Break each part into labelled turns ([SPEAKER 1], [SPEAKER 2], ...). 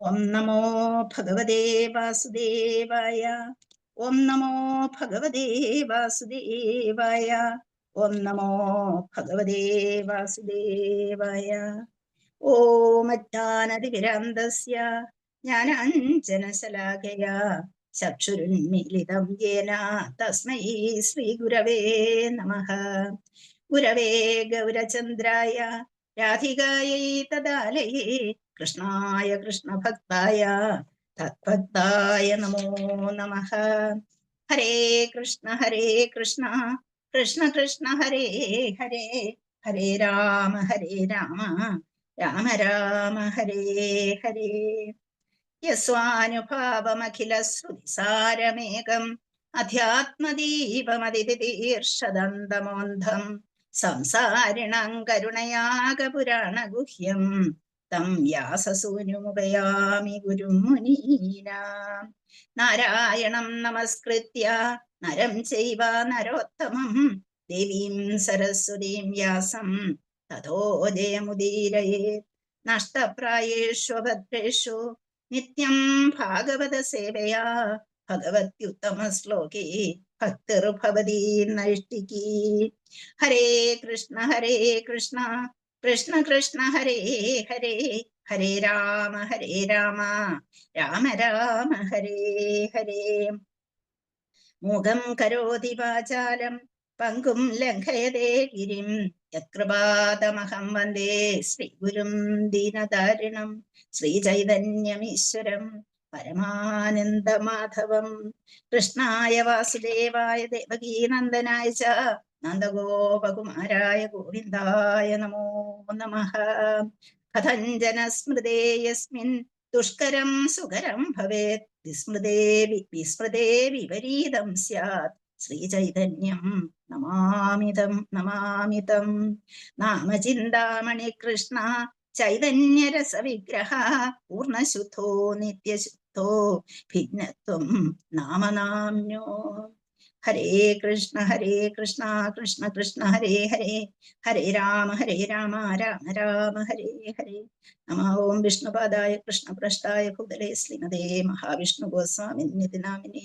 [SPEAKER 1] ഓം നമോ ഭഗവതേ വാസുദേവായ. ഓം നമോ ഭഗവതേ വാസുദേവായ. ഓം നമോ ഭഗവതേ വാസുദേവായ. ഓമജ്ഞാനതിമിരാന്തസ്യ ജ്ഞാനാഞ്ജനശലാഖയാ ചക്ഷുരുന്മീലിതം യേന തസ്മൈ ശ്രീഗുരവേ നമഃ. ഗുരവേ ഗൗരചന്ദ്രായ രാധികായൈ തദാലയേ കൃഷ്ണായ കൃഷ്ണഭക്തായ തദ്ഭക്തായ നമോ നമഃ. ഹരേ കൃഷ്ണ കൃഷ്ണ കൃഷ്ണ ഹരേ ഹരേ, ഹരേ രാമ രാമ രാമ ഹരേ ഹരേ. യസ്വാനുഭാവമഖില ശ്രുതിസാരമേകം അധ്യാത്മദീപമതിതീർഷദന്തമോന്ധം സംസാരിണാം കരുണയാകപുരാണഗുഹ്യം തം വ്യാസസൂനുമുപയാമി ഗുരും മുനീനാം. നാരായണം നമസ്കൃത്യ നരം ചൈവ നരോത്തമം ദേവീം സരസ്വതീം വ്യാസം തതോ ജയമുദീരയേത്. നഷ്ടപ്രായേഷു ഭദ്രേഷു നിത്യം ഭാഗവത സേവയാ ഭഗവത്യുത്തമ ശ്ലോകേ ഭക്തിർഭവതി നൈഷ്ഠികീ. ഹരേ കൃഷ്ണ കൃഷ്ണ കൃഷ്ണ ഹരേ ഹരേ, ഹരേ രാമ രാമ രാമ ഹരേ ഹരേ. മൂകം കരോതി വാചാലം പങ്കും ലംഘയതേ ഗിരിം യത്കൃപാതമഹം വന്ദേ ശ്രീഗുരും ദീനതാരിണം ശ്രീചൈതന്യമീശ്വരം പരമാനന്ദമാധവം. കൃഷ്ണായ വാസുദേവായ ദേവകീനന്ദനായ ച നന്ദഗോപകുമാരായ ഗോവിന്ദായ നമോ നമഃ. കഥഞ്ജന സ്മൃതേ യസ്മിൻ ദുഷ്കരം സുകരം ഭവേത് വിസ്മൃതേ വിപരീതം സ്യാത് ശ്രീചൈതന്യം നമാമിതം. നാമചിന്താമണി കൃഷ്ണ ചൈതന്യരസവിഗ്രഹ പൂർണ്ണശുദ്ധോ നിത്യശുദ്ധോ ഭിന്നത്വം നാമനാമ്നോ. ഹരേ കൃഷ്ണ കൃഷ്ണ കൃഷ്ണ ഹരേ ഹരേ, ഹരേ രാമ രാമ രാമ ഹരേ ഹരേ. നമോ ഓം വിഷ്ണുപാദായ കൃഷ്ണപ്രഷ്ടായ ഭൂതലേ ശ്രീമതേ മഹാവിഷ്ണു ഗോസ്വാമിനിതി നാമിനേ.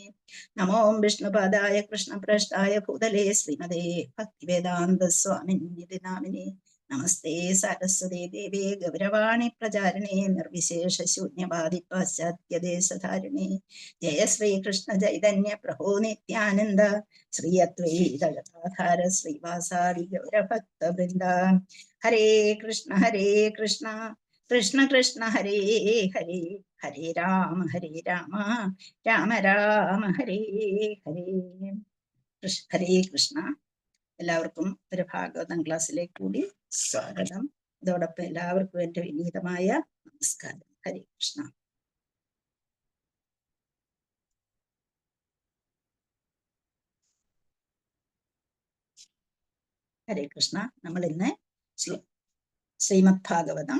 [SPEAKER 1] നമോ ഓം വിഷ്ണുപാദായ കൃഷ്ണപ്രഷ്ടായ ഭൂതലേ ശ്രീമതേ ഭക്തിവേദാന്ത സ്വാമിനിതി നാമിനേ. നമസ്തേ സരസ്വതേ ദേവേ ഗൗരവാണി പ്രചാരിണേ നിർവിശേഷ ശൂന്യവാദി പാശ്ചാത്യദേശധാരിണേ. ജയ ശ്രീകൃഷ്ണ ചൈതന്യ പ്രഭോ നിത്യാനന്ദ ശ്രീ അദ്വൈത ഗദാധര ശ്രീവാസാദി ഗൗരഭക്തവൃന്ദ. ഹരേ കൃഷ്ണ കൃഷ്ണ കൃഷ്ണ ഹരേ ഹരേ, ഹരേ രാമ രാമ രാമ ഹരേ ഹരേ. ഹരേ കൃഷ്ണ. എല്ലാവർക്കും ഒരു ഭാഗവതം ക്ലാസ്സിലേക്ക് കൂടി സ്വാഗതം. അതോടൊപ്പം എല്ലാവർക്കും എൻ്റെ വിനീതമായ നമസ്കാരം. ഹരേ കൃഷ്ണ. ഹരേ കൃഷ്ണ. നമ്മൾ ഇന്ന് ശ്രീമദ് ഭാഗവതം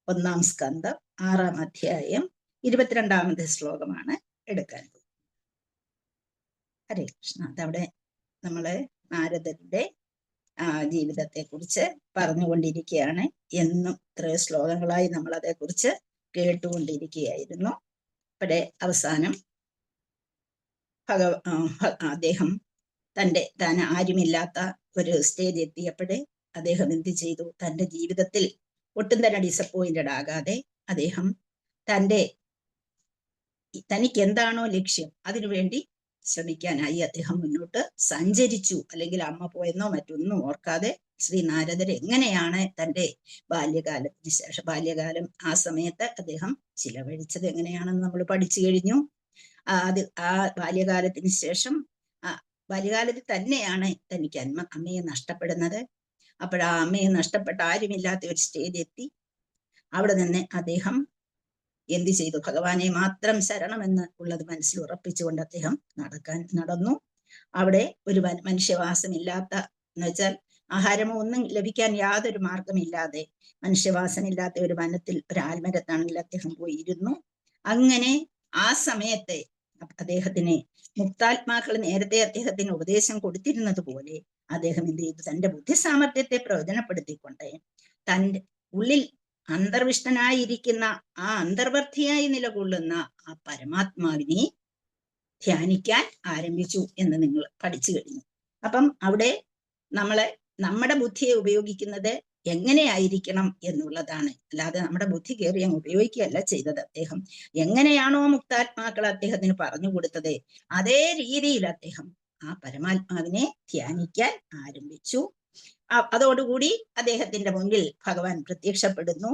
[SPEAKER 1] 1-ാം സ്കന്ധം 6-ാം അധ്യായം 22-ാമത്തെ ശ്ലോകമാണ് എടുക്കാൻ പോകുന്നത്. ഹരേ കൃഷ്ണ. അതവിടെ നമ്മള് നാരദന്റെ ജീവിതത്തെ കുറിച്ച് പറഞ്ഞുകൊണ്ടിരിക്കുകയാണ്. എന്നും ഇത്രയും ശ്ലോകങ്ങളായി നമ്മൾ അതേക്കുറിച്ച് കേട്ടുകൊണ്ടിരിക്കുകയായിരുന്നു. ഇവിടെ അവസാനം അദ്ദേഹം താൻ ആരുമില്ലാത്ത ഒരു സ്റ്റേജ് എത്തിയപ്പോഴേ അദ്ദേഹം എന്ത് ചെയ്തു? തൻ്റെ ജീവിതത്തിൽ ഒട്ടും തന്നെ ഡിസപ്പോയിന്റഡ് ആകാതെ അദ്ദേഹം തനിക്ക് എന്താണോ ലക്ഷ്യം അതിനുവേണ്ടി ശ്രമിക്കാനായി അദ്ദേഹം മുന്നോട്ട് സഞ്ചരിച്ചു. അല്ലെങ്കിൽ അമ്മ പോയെന്നോ മറ്റൊന്നും ഓർക്കാതെ ശ്രീ നാരദർ എങ്ങനെയാണ് തൻ്റെ ബാല്യകാലത്തിന് ശേഷം ബാല്യകാലം ആ സമയത്ത് അദ്ദേഹം ചിലവഴിച്ചത് എങ്ങനെയാണെന്ന് നമ്മൾ പഠിച്ചു കഴിഞ്ഞു. ആ ബാല്യകാലത്തിന് ശേഷം ബാല്യകാലത്തിൽ തന്നെയാണ് തനിക്ക് അമ്മയെ നഷ്ടപ്പെടുന്നത്. അപ്പോൾ ആ അമ്മയെ നഷ്ടപ്പെട്ട ആരുമില്ലാത്ത ഒരു സ്റ്റേജ് എത്തി. അവിടെ നിന്ന് അദ്ദേഹം എന്ത് ചെയ്തു? ഭഗവാനെ മാത്രം ശരണമെന്ന് ഉള്ളത് മനസ്സിൽ ഉറപ്പിച്ചുകൊണ്ട് അദ്ദേഹം നടന്നു. അവിടെ ഒരു മനുഷ്യവാസമില്ലാത്ത എന്ന് വെച്ചാൽ ആഹാരമോ ഒന്നും ലഭിക്കാൻ യാതൊരു മാർഗമില്ലാതെ മനുഷ്യവാസമില്ലാത്ത ഒരു വനത്തിൽ ഒരു ആൽമരത്താണെങ്കിൽ അദ്ദേഹം പോയിരുന്നു. അങ്ങനെ ആ സമയത്തെ അദ്ദേഹത്തിന് മുക്താത്മാക്കൾ നേരത്തെ അദ്ദേഹത്തിന് ഉപദേശം കൊടുത്തിരുന്നത് പോലെ അദ്ദേഹം എന്ത് ചെയ്തു? തൻ്റെ ബുദ്ധിസാമർത്ഥ്യത്തെ പ്രയോജനപ്പെടുത്തിക്കൊണ്ട് തൻ്റെ ഉള്ളിൽ അന്തർവിഷ്ടനായിരിക്കുന്ന ആ അന്തർവർത്തിയായി നിലകൊള്ളുന്ന ആ പരമാത്മാവിനെ ധ്യാനിക്കാൻ ആരംഭിച്ചു എന്ന് നിങ്ങൾ പഠിച്ചു കഴിഞ്ഞു. അപ്പം അവിടെ നമ്മുടെ ബുദ്ധിയെ ഉപയോഗിക്കുന്നത് എങ്ങനെയായിരിക്കണം എന്നുള്ളതാണ്. അല്ലാതെ നമ്മുടെ ബുദ്ധി കയറി അങ്ങ് ഉപയോഗിക്കുകയല്ല ചെയ്തത് അദ്ദേഹം. എങ്ങനെയാണോ മുക്താത്മാക്കൾ അദ്ദേഹത്തിന് പറഞ്ഞു കൊടുത്തത് അതേ രീതിയിൽ അദ്ദേഹം ആ പരമാത്മാവിനെ ധ്യാനിക്കാൻ ആരംഭിച്ചു. അതോടുകൂടി അദ്ദേഹത്തിന്റെ മുന്നിൽ ഭഗവാൻ പ്രത്യക്ഷപ്പെടുന്നു.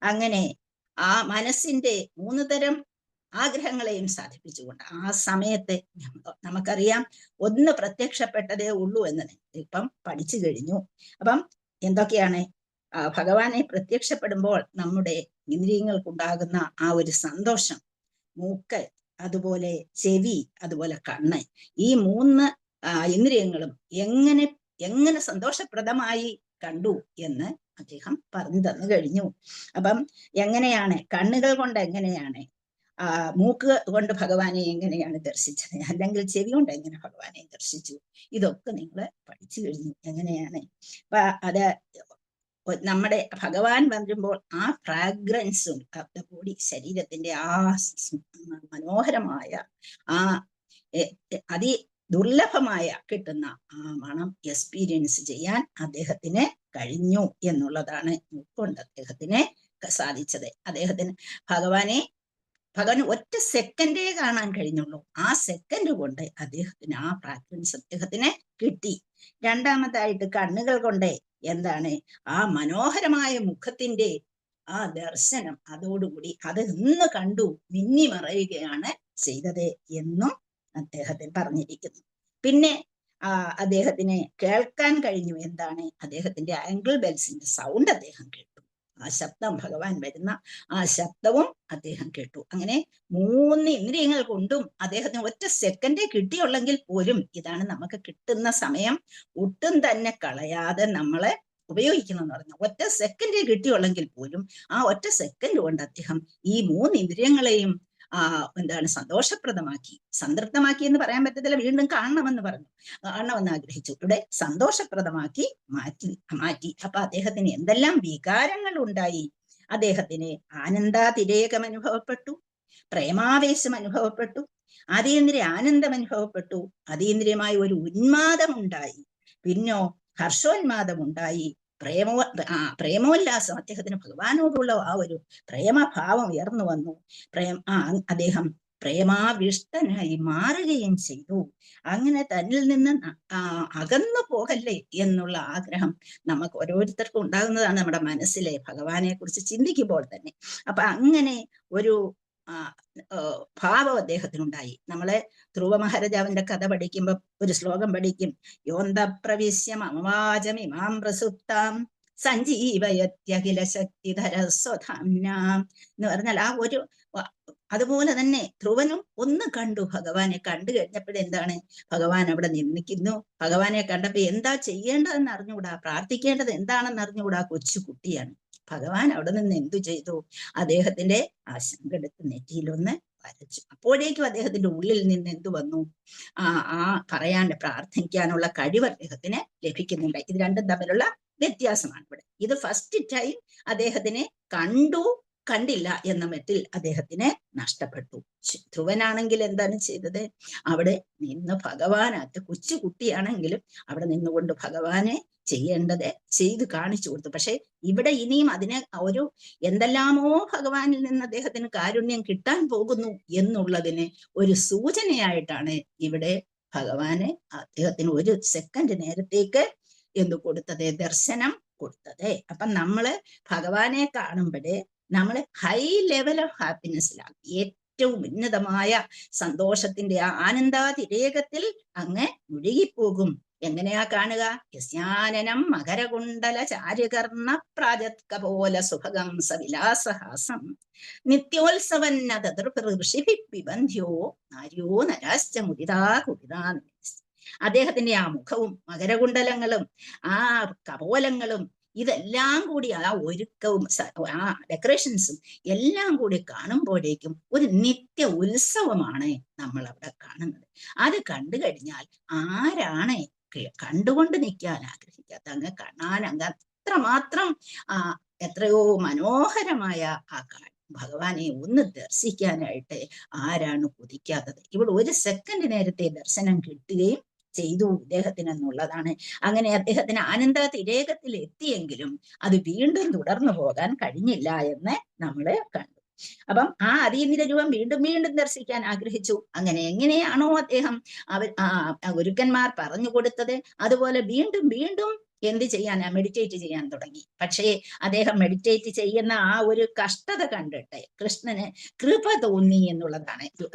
[SPEAKER 1] അങ്ങനെ ആ മനസ്സിന്റെ 3 തരം ആഗ്രഹങ്ങളെയും സാധിപ്പിച്ചുകൊണ്ട് ആ സമയത്ത് നമുക്കറിയാം ഒന്ന് പ്രത്യക്ഷപ്പെട്ടതേ ഉള്ളൂ എന്ന് ഇപ്പം പഠിച്ചു കഴിഞ്ഞു. അപ്പം എന്തൊക്കെയാണ് ഭഗവാനെ പ്രത്യക്ഷപ്പെടുമ്പോൾ നമ്മുടെ ഇന്ദ്രിയങ്ങൾക്കുണ്ടാകുന്ന ആ ഒരു സന്തോഷം, മൂക്ക്, അതുപോലെ ചെവി, അതുപോലെ കണ്ണ്, ഈ 3 ഇന്ദ്രിയങ്ങളും എങ്ങനെ സന്തോഷപ്രദമായി കണ്ടു എന്ന് അദ്ദേഹം പറഞ്ഞു തന്നു കഴിഞ്ഞു. അപ്പം എങ്ങനെയാണ് കണ്ണുകൾ കൊണ്ട് എങ്ങനെയാണ്, മൂക്ക് കൊണ്ട് ഭഗവാനെ എങ്ങനെയാണ് ദർശിച്ചത്, അല്ലെങ്കിൽ ചെവി കൊണ്ട് എങ്ങനെ ഭഗവാനെ ദർശിച്ചു, ഇതൊക്കെ നിങ്ങൾ പഠിച്ചു കഴിഞ്ഞു എങ്ങനെയാണ്. അപ്പൊ അത് നമ്മുടെ ഭഗവാൻ വരുമ്പോൾ ആ ഫ്രാഗ്രൻസും ബോഡി, ശരീരത്തിന്റെ ആ മനോഹരമായ ആ ദുർലഭമായ കിട്ടുന്ന ആ മണം എക്സ്പീരിയൻസ് ചെയ്യാൻ അദ്ദേഹത്തിന് കഴിഞ്ഞു എന്നുള്ളതാണ് ഉൾക്കൊണ്ട് അദ്ദേഹത്തിന് സാധിച്ചത്. ഭഗവാൻ ഒറ്റ സെക്കൻഡേ കാണാൻ കഴിഞ്ഞുള്ളൂ. ആ സെക്കൻഡ് കൊണ്ട് അദ്ദേഹത്തിന് ആ ഫ്രാഗ്രൻസ് അദ്ദേഹത്തിന് കിട്ടി. രണ്ടാമതായിട്ട് കണ്ണുകൾ കൊണ്ട് എന്താണ് ആ മനോഹരമായ മുഖത്തിന്റെ ആ ദർശനം, അതോടുകൂടി അത് ഇന്ന് കണ്ടു മിന്നി മറയുകയാണ് ചെയ്തത് എന്നും അദ്ദേഹത്തിന് പറഞ്ഞിരിക്കുന്നു. പിന്നെ അദ്ദേഹത്തിന് കേൾക്കാൻ കഴിഞ്ഞു. എന്താണ്? അദ്ദേഹത്തിന്റെ ആംഗിൾ ബെൽസിന്റെ സൗണ്ട് അദ്ദേഹം കേട്ടു. ആ ശബ്ദം, ഭഗവാൻ വരുന്ന ആ ശബ്ദവും അദ്ദേഹം കേട്ടു. അങ്ങനെ 3 ഇന്ദ്രിയങ്ങൾ കൊണ്ടും അദ്ദേഹത്തിന് ഒറ്റ സെക്കൻഡേ കിട്ടിയുള്ളെങ്കിൽ പോലും, ഇതാണ് നമുക്ക് കിട്ടുന്ന സമയം ഒട്ടും തന്നെ കളയാതെ നമ്മളെ ഉപയോഗിക്കണം എന്ന് പറഞ്ഞു. ഒറ്റ സെക്കൻഡേ കിട്ടിയുള്ളെങ്കിൽ പോലും ആ ഒറ്റ സെക്കൻഡ് കൊണ്ട് അദ്ദേഹം ഈ 3 ഇന്ദ്രിയങ്ങളെയും സന്തോഷപ്രദമാക്കി, സംതൃപ്തമാക്കി എന്ന് പറയാൻ പറ്റത്തില്ല, വീണ്ടും കാണണമെന്ന് ആഗ്രഹിച്ചു. ഇവിടെ സന്തോഷപ്രദമാക്കി മാറ്റി. അപ്പൊ അദ്ദേഹത്തിന് എന്തെല്ലാം വികാരങ്ങൾ ഉണ്ടായി. അദ്ദേഹത്തിന് ആനന്ദാതിരേകം അനുഭവപ്പെട്ടു, പ്രേമാവേശം അനുഭവപ്പെട്ടു, അതീന്ദ്രിയ ആനന്ദം അനുഭവപ്പെട്ടു, അതീന്ദ്രിയമായ ഒരു ഉന്മാദം ഉണ്ടായി, പിന്നോ ഹർഷോന്മാദം ഉണ്ടായി, പ്രേമോല്ലാസം. അദ്ദേഹത്തിന് ഭഗവാനോടുള്ള ആ ഒരു പ്രേമഭാവം ഉയർന്നു വന്നു. അദ്ദേഹം പ്രേമാവിഷ്ടനായി മാറുകയും ചെയ്തു. അങ്ങനെ തന്നിൽ നിന്ന് അകന്നു പോകല്ലേ എന്നുള്ള ആഗ്രഹം നമുക്ക് ഓരോരുത്തർക്കും ഉണ്ടാകുന്നതാണ് നമ്മുടെ മനസ്സിലെ, ഭഗവാനെ കുറിച്ച് ചിന്തിക്കുമ്പോൾ തന്നെ. അപ്പൊ അങ്ങനെ ഒരു ഭാവം അദ്ദേഹത്തിനുണ്ടായി. നമ്മളെ ധ്രുവ മഹാരാജാവിന്റെ കഥ പഠിക്കുമ്പോൾ ഒരു ശ്ലോകം പഠിക്കും. യോന്തപ്രവിശ്യം അമവാചമിമാം പ്രസുപ്താം സഞ്ജീവയത്യഖില ശക്തിധര സ്വധാമ്നാം എന്ന് പറഞ്ഞാൽ അതുപോലെ തന്നെ ധ്രുവനും ഒന്ന് കണ്ടു. ഭഗവാനെ കണ്ടു കഴിഞ്ഞപ്പോഴെന്താണ്, ഭഗവാൻ അവിടെ നിന്നിക്കുന്നു. ഭഗവാനെ കണ്ടപ്പോ എന്താ ചെയ്യേണ്ടതെന്ന് അറിഞ്ഞുകൂടാ, പ്രാർത്ഥിക്കേണ്ടത് എന്താണെന്ന് അറിഞ്ഞുകൂടാ, കൊച്ചുകുട്ടിയാണ്. ഭഗവാൻ അവിടെ നിന്ന് എന്തു ചെയ്തു? അദ്ദേഹത്തിന്റെ ആ ശങ്കെടുത്ത് നെറ്റിയിലൊന്ന് വരച്ചു. അപ്പോഴേക്കും അദ്ദേഹത്തിന്റെ ഉള്ളിൽ നിന്ന് എന്തു വന്നു? പ്രാർത്ഥിക്കാനുള്ള കഴിവ് അദ്ദേഹത്തിന് ലഭിക്കുന്നുണ്ട്. ഇത് രണ്ടും തമ്മിലുള്ള വ്യത്യാസമാണ് ഇവിടെ. ഇത് ഫസ്റ്റ് ടൈം അദ്ദേഹത്തിന് കണ്ടില്ല എന്ന മട്ടിൽ അദ്ദേഹത്തിന് നഷ്ടപ്പെട്ടു. ധ്രുവനാണെങ്കിൽ എന്താണ് ചെയ്തത്? അവിടെ നിന്ന് ഭഗവാനകത്ത്, കൊച്ചുകുട്ടിയാണെങ്കിലും അവിടെ നിന്നുകൊണ്ട് ഭഗവാനെ ചെയ്യേണ്ടത് ചെയ്ത് കാണിച്ചു കൊടുത്തു. പക്ഷെ ഇവിടെ ഇനിയും അതിനെ എന്തെല്ലാമോ ഭഗവാനിൽ നിന്ന് അദ്ദേഹത്തിന് കാരുണ്യം കിട്ടാൻ പോകുന്നു എന്നുള്ളതിന് ഒരു സൂചനയായിട്ടാണ് ഇവിടെ ഭഗവാന് അദ്ദേഹത്തിന് ഒരു സെക്കൻഡ് നേരത്തേക്ക് കൊടുത്തത്, ദർശനം കൊടുത്തത്. അപ്പൊ നമ്മള് ഭഗവാനെ കാണുമ്പോഴേ നമ്മള് ഹൈ ലെവൽ ഓഫ് ഹാപ്പിനെസ്സിലാണ്, ഏറ്റവും ഉന്നതമായ സന്തോഷത്തിന്റെ ആ ആനന്ദാതിരേകത്തിൽ അങ്ങ് മുഴുകിപ്പോകും. എങ്ങനെയാ കാണുക? യസ്യാനനം മകരകുണ്ടല ചാരുകർണ പ്രാജത്കപോല സുഭഗം സവിലാസഹാസം നിത്യോത്സവന്നതൃഭിബന്ധ്യോ നാര്യോ നരാശ്ച മുദിതാ കുടിതാ. അദ്ദേഹത്തിന്റെ ആ മുഖവും മകരകുണ്ടലങ്ങളും ആ കപോലങ്ങളും ഇതെല്ലാം കൂടി, ആ ഒരുക്കവും ആ ഡെക്കറേഷൻസും എല്ലാം കൂടി കാണുമ്പോഴേക്കും ഒരു നിത്യ ഉത്സവമാണ് നമ്മൾ അവിടെ കാണുന്നത്. അത് കണ്ടു കഴിഞ്ഞാൽ ആരാണ് കണ്ടുകൊണ്ട് നിൽക്കാൻ ആഗ്രഹിക്കാത്ത? അങ്ങ് അത്രമാത്രം എത്രയോ മനോഹരമായ ആ ഭഗവാനെ ഒന്ന് ദർശിക്കാനായിട്ട് ആരാണ് കൊതിക്കാത്തത്? ഇവിടെ ഒരു സെക്കൻഡ് നേരത്തെ ദർശനം കിട്ടുകയും ചെയ്തു ഇദ്ദേഹത്തിന് എന്നുള്ളതാണ്. അങ്ങനെ അദ്ദേഹത്തിന് ആനന്ദ തിരേകത്തിൽ എത്തിയെങ്കിലും അത് വീണ്ടും തുടർന്നു പോകാൻ കഴിഞ്ഞില്ല എന്ന് നമ്മൾ കണ്ടു. അപ്പം ആ അതീന്ദ്ര രൂപം വീണ്ടും വീണ്ടും ദർശിക്കാൻ ആഗ്രഹിച്ചു. അങ്ങനെ എങ്ങനെയാണോ അദ്ദേഹം ഗുരുക്കന്മാർ പറഞ്ഞു കൊടുത്തത്, അതുപോലെ വീണ്ടും വീണ്ടും എന്ത് ചെയ്യാനാ, മെഡിറ്റേറ്റ് ചെയ്യാൻ തുടങ്ങി. പക്ഷേ അദ്ദേഹം മെഡിറ്റേറ്റ് ചെയ്യുന്ന ആ ഒരു കഷ്ടത കണ്ടിട്ട് കൃഷ്ണന് കൃപ തോന്നി എന്നുള്ളതാണ്.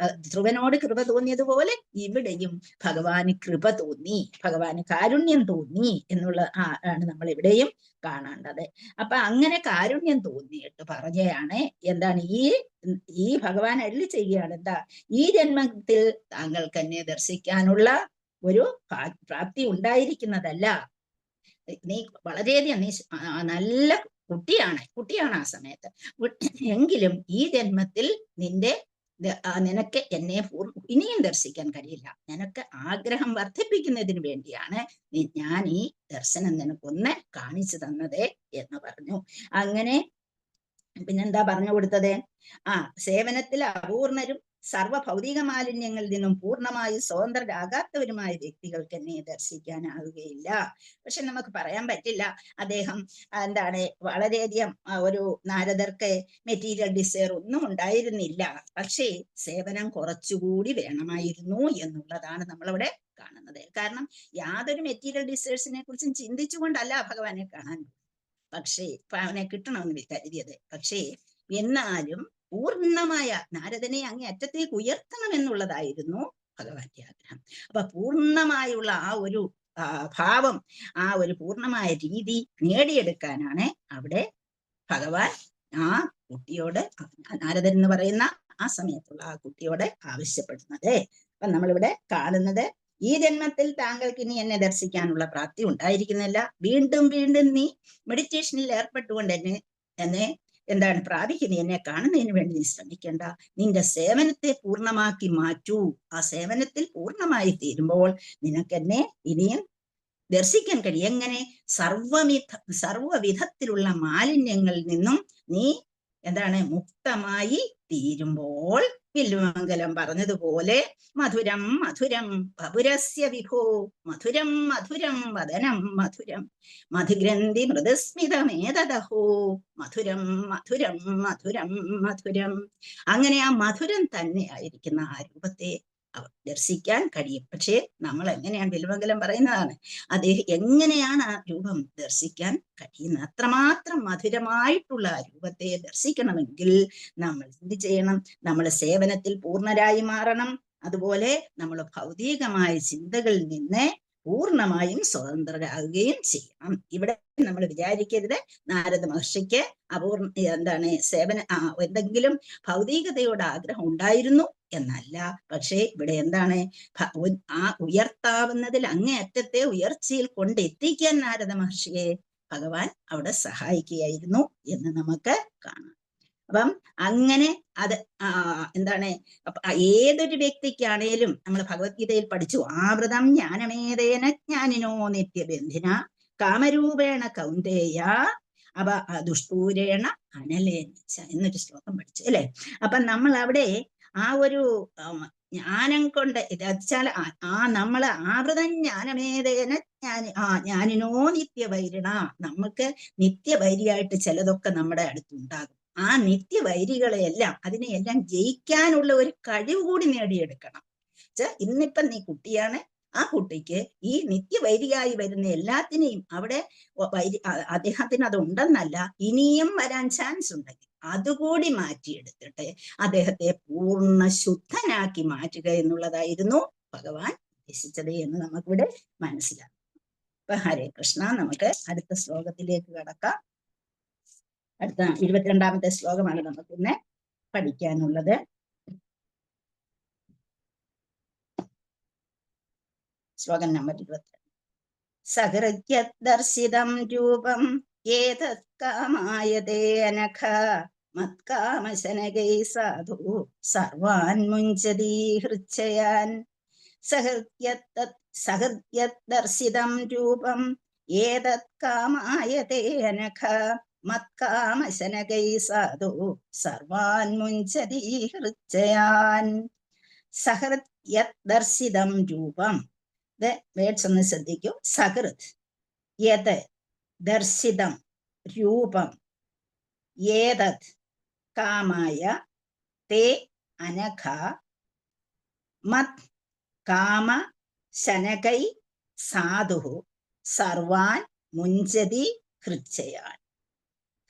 [SPEAKER 1] ധ്രുവനോട് കൃപ തോന്നിയതുപോലെ ഇവിടെയും ഭഗവാന് കൃപ തോന്നി, ഭഗവാന് കാരുണ്യം തോന്നി എന്നുള്ള ആണ് നമ്മൾ ഇവിടെയും കാണേണ്ടത്. അപ്പൊ അങ്ങനെ കാരുണ്യം തോന്നിയിട്ട് പറഞ്ഞയാണ് എന്താണ്, ഈ ഭഗവാൻ അരുളി ചെയ്യുകയാണ്, എന്താ, ഈ ജന്മത്തിൽ താങ്കൾക്ക് എന്നെ ദർശിക്കാനുള്ള ഒരു പ്രാപ്തി ഉണ്ടായിരിക്കുന്നതല്ല. നീ വളരെയധികം നീ നല്ല കുട്ടിയാണ് ആ സമയത്ത്. എങ്കിലും ഈ ജന്മത്തിൽ നിനക്ക് എന്നെ ഇനിയും ദർശിക്കാൻ കഴിയില്ല. നിനക്ക് ആഗ്രഹം വർദ്ധിപ്പിക്കുന്നതിന് വേണ്ടിയാണ് ഞാൻ ഈ ദർശനം നിനക്കൊന്ന് കാണിച്ചു തന്നത് എന്ന് പറഞ്ഞു. അങ്ങനെ പിന്നെന്താ പറഞ്ഞു കൊടുത്തത്? സേവനത്തിൽ അപൂർണരും സർവ ഭൗതിക മാലിന്യങ്ങളിൽ നിന്നും പൂർണ്ണമായി സ്വതന്ത്രരാകാത്തവരുമായ വ്യക്തികൾക്ക് എന്നെ ദർശിക്കാനാവുകയില്ല. പക്ഷെ നമുക്ക് പറയാൻ പറ്റില്ല, അദ്ദേഹം എന്താണ് വളരെയധികം ഒരു നാരദർക്ക് മെറ്റീരിയൽ ഡിസയർ ഒന്നും ഉണ്ടായിരുന്നില്ല. പക്ഷേ സേവനം കുറച്ചുകൂടി വേണമായിരുന്നു എന്നുള്ളതാണ് നമ്മളവിടെ കാണുന്നത്. കാരണം യാതൊരു മെറ്റീരിയൽ ഡിസയേഴ്സിനെ കുറിച്ചും ചിന്തിച്ചുകൊണ്ടല്ല ഭഗവാനെ കാണാൻ, പക്ഷേ അവനെ കിട്ടണമെന്ന് കരുതിയത്. പക്ഷേ എന്നാലും പൂർണ്ണമായ നാരദനെ അങ്ങേ അറ്റത്തേക്ക് ഉയർത്തണം എന്നുള്ളതായിരുന്നു ഭഗവാന്റെ ആഗ്രഹം. അപ്പൊ പൂർണ്ണമായുള്ള ആ ഒരു ഭാവം, ആ ഒരു പൂർണ്ണമായ രീതി നേടിയെടുക്കാനാണ് അവിടെ ഭഗവാൻ ആ കുട്ടിയോട്, നാരദൻ എന്ന് പറയുന്ന ആ സമയത്തുള്ള ആ കുട്ടിയോട് ആവശ്യപ്പെടുന്നത്. അപ്പൊ നമ്മളിവിടെ കാണുന്നത്, ഈ ജന്മത്തിൽ താങ്കൾക്ക് ഇനി എന്നെ ദർശിക്കാനുള്ള പ്രാപ്തി ഉണ്ടായിരിക്കുന്നില്ല. വീണ്ടും വീണ്ടും നീ മെഡിറ്റേഷനിൽ ഏർപ്പെട്ടുകൊണ്ട് എന്നെ എന്താണ് പ്രാപിക്കുന്നത്, എന്നെ കാണുന്നതിന് വേണ്ടി നീ ശ്രമിക്കേണ്ട. നിന്റെ സേവനത്തെ പൂർണ്ണമാക്കി മാറ്റൂ. ആ സേവനത്തിൽ പൂർണ്ണമായി തീരുമ്പോൾ നിനക്കെന്നെ ഇനിയും ദർശിക്കാൻ കഴിയും. എങ്ങനെ? സർവവിധത്തിലുള്ള മാലിന്യങ്ങളിൽ നിന്നും നീ എന്താണ് മുക്തമായി തീരുമ്പോൾ, വില്ലുമംഗലം പറഞ്ഞതുപോലെ മധുരം മധുരം ബപുരസ്യ വിഭോ, മധുരം മധുരം വദനം മധുരം, മധുഗ്രന്ഥി മൃദുസ്മിതമേതദഹോ, മധുരം മധുരം മധുരം മധുരം. അങ്ങനെ ആ മധുരം തന്നെ ആയിരിക്കുന്ന ആ രൂപത്തെ ദർശിക്കാൻ കഴിയും. പക്ഷേ നമ്മൾ എങ്ങനെയാണ്, വില്ലുമംഗലം പറയുന്നതാണ്, അദ്ദേഹം എങ്ങനെയാണ് ആ രൂപം ദർശിക്കാൻ കഴിയുന്നത്? അത്രമാത്രം മധുരമായിട്ടുള്ള ആ രൂപത്തെ ദർശിക്കണമെങ്കിൽ നമ്മൾ എന്ത് ചെയ്യണം? നമ്മൾ സേവനത്തിൽ പൂർണ്ണരായി മാറണം. അതുപോലെ നമ്മൾ ഭൗതികമായ ചിന്തകളിൽ നിന്ന് പൂർണ്ണമായും സ്വതന്ത്രരാകുകയും ചെയ്യണം. ഇവിടെ നമ്മൾ വിചാരിക്കരുത് നാരദ മഹർഷിക്ക് എന്താണ് എന്തെങ്കിലും ഭൗതികതയോട് ആഗ്രഹം ഉണ്ടായിരുന്നു എന്നല്ല. പക്ഷേ ഇവിടെ എന്താണ്, ആ ഉയർത്താവുന്നതിൽ അങ്ങേയറ്റത്തെ ഉയർച്ചയിൽ കൊണ്ടെത്തിക്കാൻ നാരദ മഹർഷിയെ ഭഗവാൻ അവിടെ സഹായിക്കുകയായിരുന്നു എന്ന് നമുക്ക് കാണാം. അപ്പം അങ്ങനെ അത് എന്താണ്, ഏതൊരു വ്യക്തിക്കാണേലും നമ്മൾ ഭഗവത്ഗീതയിൽ പഠിച്ചു, ആവൃതം ജ്ഞാനമേതേന ജ്ഞാനിനോ നിത്യബന്ധിന കാമരൂപേണ കൗന്ദേയ ദുഷ്പൂരേണ അനലേന എന്നൊരു ശ്ലോകം പഠിച്ചു അല്ലെ. അപ്പൊ നമ്മൾ അവിടെ ആ ഒരു ജ്ഞാനം കൊണ്ട് വെച്ചാൽ നമ്മള് ആവൃതം ജ്ഞാനമേതേന ജ്ഞാനിനോ നിത്യവൈരിണ, നമുക്ക് നിത്യവൈരിയായിട്ട് ചിലതൊക്കെ നമ്മുടെ അടുത്തുണ്ടാകും. ആ നിത്യവൈരികളെയെല്ലാം അതിനെയെല്ലാം ജയിക്കാനുള്ള ഒരു കഴിവ് കൂടി നേടിയെടുക്കണം. ഇന്നിപ്പം നീ കുട്ടിയാണ്, ആ കുട്ടിക്ക് ഈ നിത്യവൈരിയായി വരുന്ന എല്ലാത്തിനെയും അവിടെ അദ്ദേഹത്തിന് അതുണ്ടെന്നല്ല, ഇനിയും വരാൻ ചാൻസ് ഉണ്ടെങ്കിൽ അതുകൂടി മാറ്റിയെടുത്തിട്ട് അദ്ദേഹത്തെ പൂർണ്ണ ശുദ്ധനാക്കി മാറ്റുക എന്നുള്ളതായിരുന്നു ഭഗവാൻ ഉദ്ദേശിച്ചത് എന്ന് നമുക്കിവിടെ മനസ്സിലാക്കാം. അപ്പൊ ഹരേ കൃഷ്ണ, നമുക്ക് അടുത്ത ശ്ലോകത്തിലേക്ക് കടക്കാം. അടുത്ത 22ാമത്തെ ശ്ലോകമാണ് നമുക്ക് ഇന്ന് പഠിക്കാനുള്ളത്. ശ്ലോകം നമ്പർ 22. സഹൃദ്യദർശിതം രൂപം ഏതത് കാമായതേ അനഘ മത്കാമശനകൈ സാധു സർവാൻ മുഞ്ചതി ഹൃച്ഛയാൻ. സഹൃദ്യദർശിതം രൂപം ഏതത് കാമായതേ അനഘ മത്കാമശനകൈ സാധു സർവാൻ മുഞ്ചതി ഹൃച്ചയാൻ. സഹൃത് യത് ദർശിതം രൂപം. ഇത് വേർഡ്സ് ഒന്ന് ശ്രദ്ധിക്കൂ. സഹൃത് യത് ദർശിതം രൂപം ഏതത് കാമായ തേ അനഘ മത് കാമ ശനകൈ സാധു സർവാൻ മുഞ്ചതി ഹൃച്ഛയാൻ.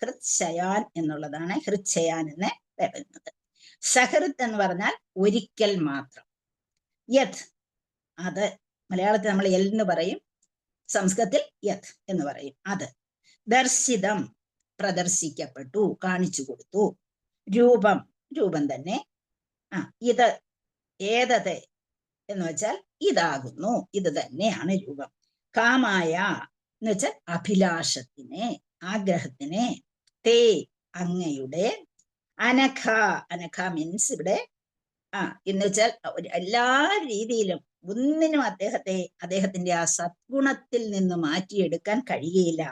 [SPEAKER 1] ഹൃച്ഛയാൻ എന്നുള്ളതാണ് ഹൃച്ഛയാൻ എന്ന് പറയുന്നത്. സഹൃത് എന്ന് പറഞ്ഞാൽ ഒരിക്കൽ മാത്രം. യത് അത് മലയാളത്തിൽ നമ്മൾ എൽ എന്ന് പറയും, സംസ്കൃതത്തിൽ യത് എന്ന് പറയും. അത് ദർശിതം പ്രദർശിക്കപ്പെട്ടു, കാണിച്ചു കൊടുത്തു. രൂപം രൂപം തന്നെ. ഇത് ഏതത് എന്ന് വെച്ചാൽ ഇതാകുന്നു, ഇത് തന്നെയാണ് രൂപം. കാമായ എന്ന് വെച്ചാൽ അഭിലാഷത്തിനെ, ആഗ്രഹത്തിനെ. തേ അങ്ങയുടെ. അനഘ അനഘ മീൻസ് ഇവിടെ എന്ന് വെച്ചാൽ എല്ലാ രീതിയിലും ഒന്നിനും അദ്ദേഹത്തിന്റെ ആ സദ്ഗുണത്തിൽ നിന്ന് മാറ്റിയെടുക്കാൻ കഴിയുകയില്ല.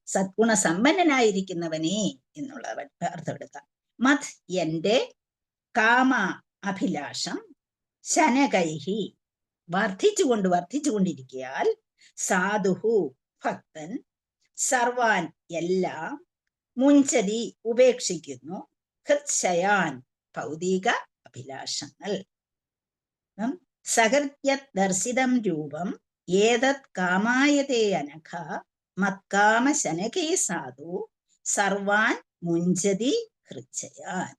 [SPEAKER 1] സദ്ഗുണ സമ്പന്നനായിരിക്കുന്നവനെ എന്നുള്ള അർത്ഥം എടുക്കാം. മത് എന്റെ, കാമ അഭിലാഷം, ശനകൈഹി വർദ്ധിച്ചുകൊണ്ടിരിക്കയാൽ, സാധുഹു ഭക്തൻ, സർവാൻ എല്ലാം, മുഞ്ചതി ഉപേക്ഷിക്കുന്നു, ഹൃത്ശയാൻ ഭൗതിക അഭിലാഷങ്ങൾ. സഹൃത് ദർശിതം രൂപം ഏതത് കാമായതേ അനഘ മത്കാമ ശനകൈ സാധു സർവാൻ മുഞ്ചതി ഹൃച്ഛയാൻ.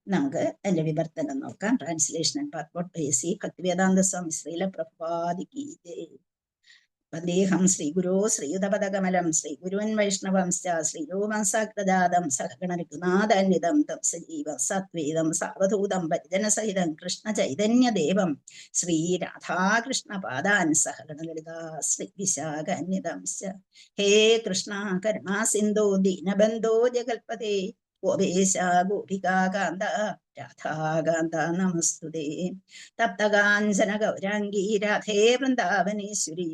[SPEAKER 1] നമുക്ക് അതിന്റെ വിവർത്തനം നോക്കാം. Translation and purpose by C Bhaktivedanta Swami Srila പ്രഭുപാദികി ജയ്. വന്ദേഹം ശ്രീഗുരോ ശ്രീയുതപദകമലം ശ്രീഗുരുവൻ വൈഷ്ണവംശ്ച ശ്രീരൂപം സകൃജാതം സഹഗണരഘുനാഥാന്വിതം തം സജീവം സത്വേദം സാവധൂതം പരിജനസഹിതം കൃഷ്ണ ചൈതന്യദേവം ശ്രീരാധാകൃഷ്ണപാദാൻ സഹഗണലളിതാ ശ്രീവിശാഖാന്വിതം. ഹേ കൃഷ്ണ കരുണാ സിന്ധോ ദീനബന്ധോ ജഗൽപതേ ഗോപേശ ഗോപികാകാന്ത രാധാകാന്ത നമസ്തുതേ. തപ്തകാഞ്ചന ഗൗരാംഗീ രാധേ വൃന്ദാവനേശ്വരി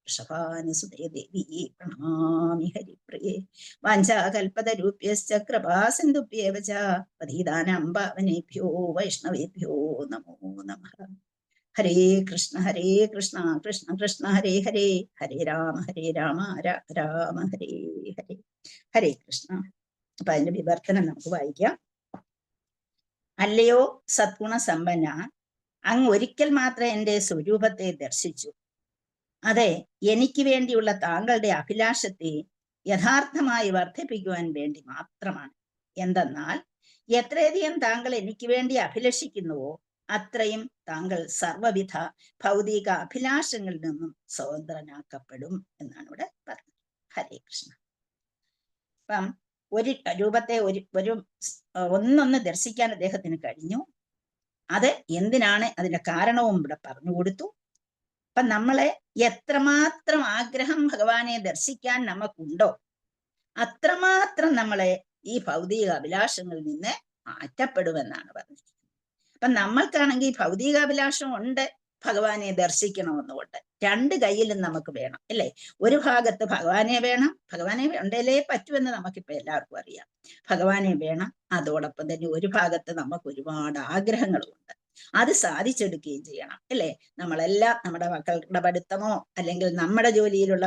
[SPEAKER 1] വൃഷഭാനുസുതേ ദേവി പ്രണമാമി ഹരിപ്രിയേ. വാഞ്ചാകൽപതരൂപ്യശ്ച കൃപാസിന്ധുഭ്യേവ ച പതിതാനാം പാവനേഭ്യോ വൈഷ്ണവേഭ്യോ നമോ നമഃ. ഹരേ കൃഷ്ണ കൃഷ്ണ കൃഷ്ണ ഹരേ ഹരേ, ഹരേ രാമ രാമ രാമ ഹരേ ഹരേ. ഹരേ കൃഷ്ണ. അപ്പൊ അതിന്റെ വിവർത്തനം നമുക്ക് വായിക്കാം. അല്ലയോ സദ്ഗുണ സമ്പന്ന, അങ്ങ് ഒരിക്കൽ മാത്രം എന്റെ സ്വരൂപത്തെ ദർശിച്ചു. അതെ, എനിക്ക് വേണ്ടിയുള്ള താങ്കളുടെ അഭിലാഷത്തെ യഥാർത്ഥമായി വർദ്ധിപ്പിക്കുവാൻ വേണ്ടി മാത്രമാണ്. എന്തെന്നാൽ എത്രയധികം താങ്കൾ എനിക്ക് വേണ്ടി അഭിലഷിക്കുന്നുവോ അത്രയും താങ്കൾ സർവവിധ ഭൗതിക അഭിലാഷങ്ങളിൽ നിന്നും സ്വതന്ത്രനാക്കപ്പെടും എന്നാണ് ഇവിടെ പറഞ്ഞത്. ഹരേ കൃഷ്ണ. അപ്പം ഒരു രൂപത്തെ ഒന്നൊന്ന് ദർശിക്കാൻ അദ്ദേഹത്തിന് കഴിഞ്ഞു. അത് എന്തിനാണ്, അതിന്റെ കാരണവും ഇവിടെ പറഞ്ഞു കൊടുത്തു. അപ്പൊ നമ്മളെ എത്രമാത്രം ആഗ്രഹം ഭഗവാനെ ദർശിക്കാൻ നമുക്കുണ്ടോ അത്രമാത്രം നമ്മളെ ഈ ഭൗതിക അഭിലാഷങ്ങളിൽ നിന്ന് മാറ്റപ്പെടുമെന്നാണ് പറഞ്ഞത്. അപ്പൊ നമ്മൾക്കാണെങ്കിൽ ഭൗതികാഭിലാഷം ഉണ്ട്, ഭഗവാനെ ദർശിക്കണമെന്നുകൊണ്ട്. രണ്ട് കയ്യിലും നമുക്ക് വേണം അല്ലേ. ഒരു ഭാഗത്ത് ഭഗവാനെ വേണം, ഭഗവാനെ ഉണ്ടേലേ പറ്റുമെന്ന് നമുക്കിപ്പോ എല്ലാവർക്കും അറിയാം. ഭഗവാനെ വേണം, അതോടൊപ്പം തന്നെ ഒരു ഭാഗത്ത് നമുക്ക് ഒരുപാട് ആഗ്രഹങ്ങളുമുണ്ട്. അത് സാധിച്ചെടുക്കുകയും ചെയ്യണം അല്ലേ. നമ്മളെല്ലാം നമ്മുടെ മക്കളുടെ പഠിത്തമോ അല്ലെങ്കിൽ നമ്മുടെ ജോലിയിലുള്ള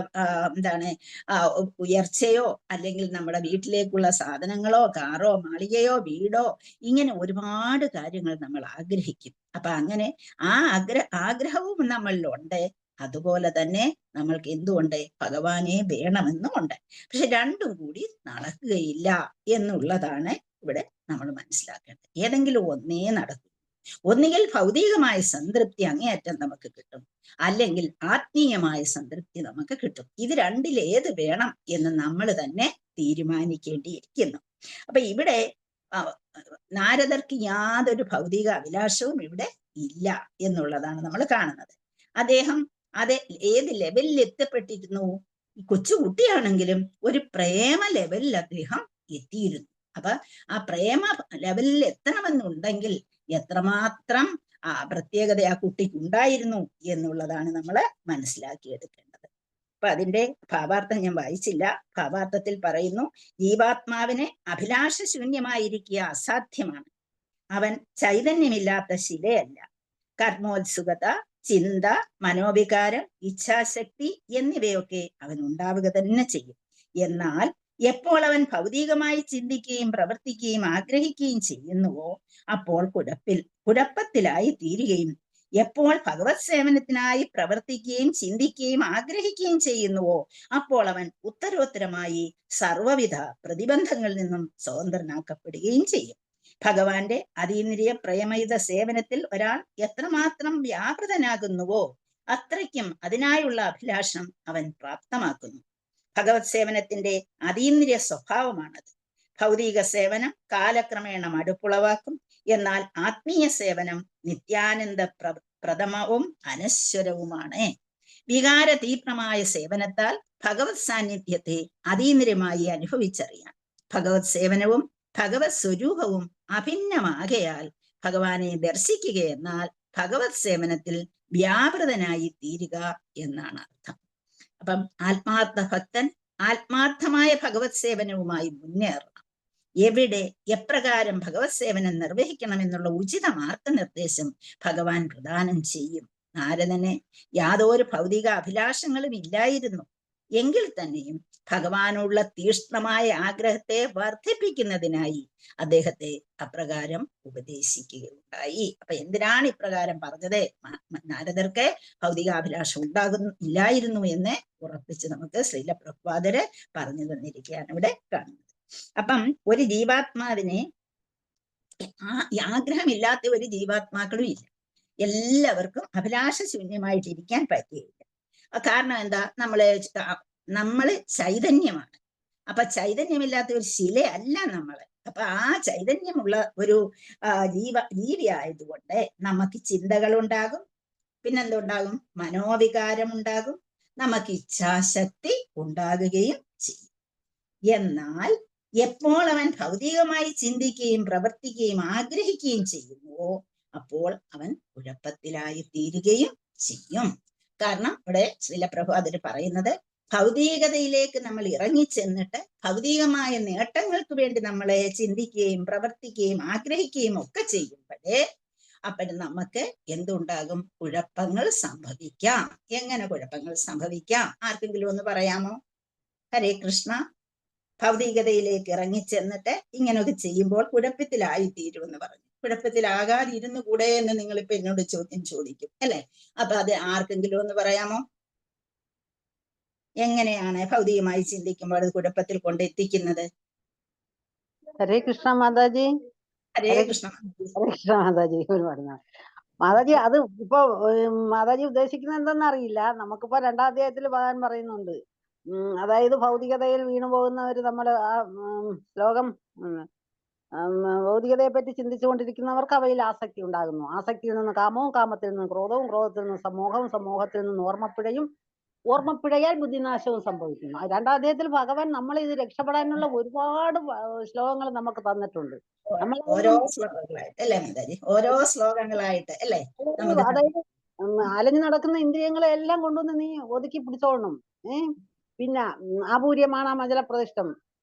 [SPEAKER 1] ഉയർച്ചയോ അല്ലെങ്കിൽ നമ്മുടെ വീട്ടിലേക്കുള്ള സാധനങ്ങളോ, കാറോ, മാളികയോ, വീടോ, ഇങ്ങനെ ഒരുപാട് കാര്യങ്ങൾ നമ്മൾ ആഗ്രഹിക്കും. അപ്പൊ അങ്ങനെ ആ ആഗ്രഹവും നമ്മളിലുണ്ട്. അതുപോലെ തന്നെ നമ്മൾക്ക് എന്തുകൊണ്ട് ഭഗവാനെ വേണമെന്നുമുണ്ട്. പക്ഷെ രണ്ടും കൂടി നടക്കുകയില്ല എന്നുള്ളതാണ് ഇവിടെ നമ്മൾ മനസ്സിലാക്കേണ്ടത്. ഏതെങ്കിലും ഒന്നേ നടക്കൂ. ഒന്നുകിൽ ഭൗതികമായ സംതൃപ്തി അങ്ങേയറ്റം നമുക്ക് കിട്ടും, അല്ലെങ്കിൽ ആത്മീയമായ സംതൃപ്തി നമുക്ക് കിട്ടും. ഇത് രണ്ടിലേത് വേണം എന്ന് നമ്മൾ തന്നെ തീരുമാനിക്കേണ്ടിയിരിക്കുന്നു. അപ്പൊ ഇവിടെ നാരദർക്ക് യാതൊരു ഭൗതിക അഭിലാഷവും ഇവിടെ ഇല്ല എന്നുള്ളതാണ് നമ്മൾ കാണുന്നത്. അദ്ദേഹം അത് ഏത് ലെവലിൽ എത്തപ്പെട്ടിരുന്നു? കൊച്ചുകുട്ടിയാണെങ്കിലും ഒരു പ്രേമ ലെവലിൽ അദ്ദേഹം എത്തിയിരുന്നു. അപ്പൊ ആ പ്രേമ ലെവലിൽ എത്തണമെന്നുണ്ടെങ്കിൽ എത്രമാത്രം പ്രത്യേകത ആ കുട്ടിക്ക് ഉണ്ടായിരുന്നു എന്നുള്ളതാണ് നമ്മൾ മനസ്സിലാക്കിയെടുക്കേണ്ടത്. അപ്പൊ അതിന്റെ ഭാവാർത്ഥം ഞാൻ വായിച്ചില്ല. ഭാവാർത്ഥത്തിൽ പറയുന്നു, ജീവാത്മാവിനെ അഭിലാഷശൂന്യമായിരിക്കുക അസാധ്യമാണ്. അവൻ ചൈതന്യമില്ലാത്ത ശിലയല്ല. കർമ്മോത്സുകത, ചിന്ത, മനോവികാരം, ഇച്ഛാശക്തി എന്നിവയൊക്കെ അവൻ ഉണ്ടാവുക തന്നെ ചെയ്യും. എന്നാൽ എപ്പോൾ അവൻ ഭൗതികമായി ചിന്തിക്കുകയും പ്രവർത്തിക്കുകയും ആഗ്രഹിക്കുകയും ചെയ്യുന്നുവോ അപ്പോൾ കുഴപ്പത്തിലായി തീരുകയും, എപ്പോൾ ഭഗവത് സേവനത്തിനായി പ്രവർത്തിക്കുകയും ചിന്തിക്കുകയും ആഗ്രഹിക്കുകയും ചെയ്യുന്നുവോ അപ്പോൾ അവൻ ഉത്തരോത്തരമായി സർവവിധ പ്രതിബന്ധങ്ങളിൽ നിന്നും സ്വതന്ത്രനാക്കപ്പെടുകയും ചെയ്യും. ഭഗവാന്റെ അതീന്ദ്രിയ പ്രേമയുത സേവനത്തിൽ ഒരാൾ എത്രമാത്രം വ്യാപൃതനാകുന്നുവോ അത്രയ്ക്കും അതിനായുള്ള അഭിലാഷം അവൻ പ്രാപ്തമാക്കുന്നു. ഭഗവത് സേവനത്തിന്റെ അതീന്ദ്രിയ സ്വഭാവമാണത്. ഭൗതിക സേവനം കാലക്രമേണ മടുപ്പുളവാക്കും. എന്നാൽ ആത്മീയ സേവനം നിത്യാനന്ദ പ്രഥമവും അനശ്വരവുമാണ്. വികാരതീക്ഷ്ണമായ സേവനത്താൽ ഭഗവത് സാന്നിധ്യത്തെ അതീന്ദ്രിയമായി അനുഭവിച്ചറിയാം. ഭഗവത് സേവനവും ഭഗവത് സ്വരൂപവും അഭിന്നമാകയാൽ ഭഗവാനെ ദർശിക്കുക എന്നാൽ ഭഗവത് സേവനത്തിൽ വ്യാപൃതനായി തീരുക എന്നാണ് അർത്ഥം. അപ്പം ആത്മാർത്ഥ ഭക്തൻ ആത്മാർത്ഥമായ ഭഗവത് സേവനവുമായി മുന്നേറണം. എവിടെ എപ്രകാരം ഭഗവത് സേവനം നിർവഹിക്കണമെന്നുള്ള ഉചിത മാർഗനിർദ്ദേശം ഭഗവാൻ പ്രദാനം ചെയ്യും. നാരദന് യാതൊരു ഭൗതിക അഭിലാഷങ്ങളും ഇല്ലായിരുന്നു. എങ്കിൽ തന്നെയും ഭഗവാനുള്ള തീഷ്ണമായ ആഗ്രഹത്തെ വർദ്ധിപ്പിക്കുന്നതിനായി അദ്ദേഹത്തെ അപ്രകാരം ഉപദേശിക്കുകയുണ്ടായി. അപ്പൊ എന്തിനാണ് ഇപ്രകാരം പറഞ്ഞത്? നാരദർക്ക് ഭൗതികാഭിലാഷം ഇല്ലായിരുന്നു എന്ന് ഉറപ്പിച്ച് നമുക്ക് ശ്രീല പ്രഭുപാദര് പറഞ്ഞു തന്നിരിക്കുകയാണ് ഇവിടെ കാണുന്നത്. അപ്പം ഒരു ജീവാത്മാവിനെ ആഗ്രഹമില്ലാത്ത ഒരു ജീവാത്മാക്കളും ഇല്ല. എല്ലാവർക്കും അഭിലാഷശൂന്യമായിട്ടിരിക്കാൻ പറ്റിയില്ല. കാരണം എന്താ? നമ്മള് ചൈതന്യമാണ്. അപ്പൊ ചൈതന്യമില്ലാത്ത ഒരു ശിലയല്ല നമ്മള്. അപ്പൊ ആ ചൈതന്യമുള്ള ഒരു ജീവി ആയതുകൊണ്ട് നമുക്ക് ചിന്തകൾ ഉണ്ടാകും. പിന്നെന്തുണ്ടാകും? മനോവികാരം ഉണ്ടാകും. നമുക്ക് ഇച്ഛാശക്തി ഉണ്ടാകുകയും ചെയ്യും. എന്നാൽ എപ്പോൾ അവൻ ഭൗതികമായി ചിന്തിക്കുകയും പ്രവർത്തിക്കുകയും ആഗ്രഹിക്കുകയും ചെയ്യുന്നുവോ അപ്പോൾ അവൻ കുഴപ്പത്തിലായി തീരുകയും ചെയ്യും. കാരണം ഇവിടെ ശ്രീല പ്രഭുപാദര് പറയുന്നത്, ഭൗതികതയിലേക്ക് നമ്മൾ ഇറങ്ങിച്ചെന്നിട്ട് ഭൗതികമായ നേട്ടങ്ങൾക്ക് വേണ്ടി നമ്മളെ ചിന്തിക്കുകയും പ്രവർത്തിക്കുകയും ആഗ്രഹിക്കുകയും ഒക്കെ ചെയ്യുമ്പോഴേ അപ്പോഴും നമുക്ക് എന്തുണ്ടാകും? കുഴപ്പങ്ങൾ സംഭവിക്കാം. എങ്ങനെ കുഴപ്പങ്ങൾ സംഭവിക്കാം? ആർക്കെങ്കിലും ഒന്ന് പറയാമോ? ഹരേ കൃഷ്ണ. ഭൗതികതയിലേക്ക് ഇറങ്ങിച്ചെന്നിട്ട് ഇങ്ങനെയൊക്കെ ചെയ്യുമ്പോൾ കുഴപ്പത്തിലായിത്തീരുമെന്ന് പറഞ്ഞു. കുഴപ്പത്തിലാകാതിരുന്നു കൂടെ എന്ന് നിങ്ങളിപ്പോ എന്നോട് ചോദ്യം ചോദിക്കും അല്ലെ? അപ്പൊ അത് ആർക്കെങ്കിലും ഒന്ന് പറയാമോ? എങ്ങനെയാണ് ഭൗതികമായി ചിന്തിക്കുമ്പോൾ അത് കുഴപ്പത്തിൽ കൊണ്ടെത്തിക്കുന്നത്?
[SPEAKER 2] ഹരേ കൃഷ്ണ മാതാജി.
[SPEAKER 1] ഹരേ കൃഷ്ണ.
[SPEAKER 2] ഹരേ കൃഷ്ണ മാതാജി. ഒരുപാട് മാതാജി, അത് ഇപ്പൊ മാതാജി ഉദ്ദേശിക്കുന്നത് എന്തെന്ന് അറിയില്ല. നമുക്കിപ്പോ 2ാം അധ്യായത്തിൽ ഭഗവാൻ പറയുന്നുണ്ട്, അതായത് ഭൗതികതയിൽ വീണു പോകുന്നവര് നമ്മള് ആ ശ്ലോകം, ഭൗതികതയെ പറ്റി ചിന്തിച്ചുകൊണ്ടിരിക്കുന്നവർക്ക് അവയിൽ ആസക്തി ഉണ്ടാകുന്നു. ആസക്തിയിൽ നിന്ന് കാമവും, കാമത്തിൽ നിന്ന് ക്രോധവും, ക്രോധത്തിൽ നിന്ന് സമൂഹവും, സമൂഹത്തിൽ നിന്ന് ഓർമ്മപ്പിഴയും, ഓർമ്മപ്പിഴയാൽ ബുദ്ധിനാശവും സംഭവിക്കുന്നു. 2ാം അധ്യായത്തിൽ ഭഗവാൻ നമ്മളെ ഇത് രക്ഷപ്പെടാനുള്ള ഒരുപാട് ശ്ലോകങ്ങൾ നമുക്ക് തന്നിട്ടുണ്ട്.
[SPEAKER 1] ഓരോ ശ്ലോകങ്ങളായിട്ട് അല്ലേ മാതാജി? ഓരോ ശ്ലോകങ്ങളായിട്ട് അല്ലേ?
[SPEAKER 2] അതായത് അലഞ്ഞു നടക്കുന്ന ഇന്ദ്രിയങ്ങളെ എല്ലാം കൊണ്ടുവന്ന് നീ ഒതുക്കി പിടിച്ചോളണം. പിന്നെ ആപൂര്യമാണ് മജലപ്രതിഷ്ഠം.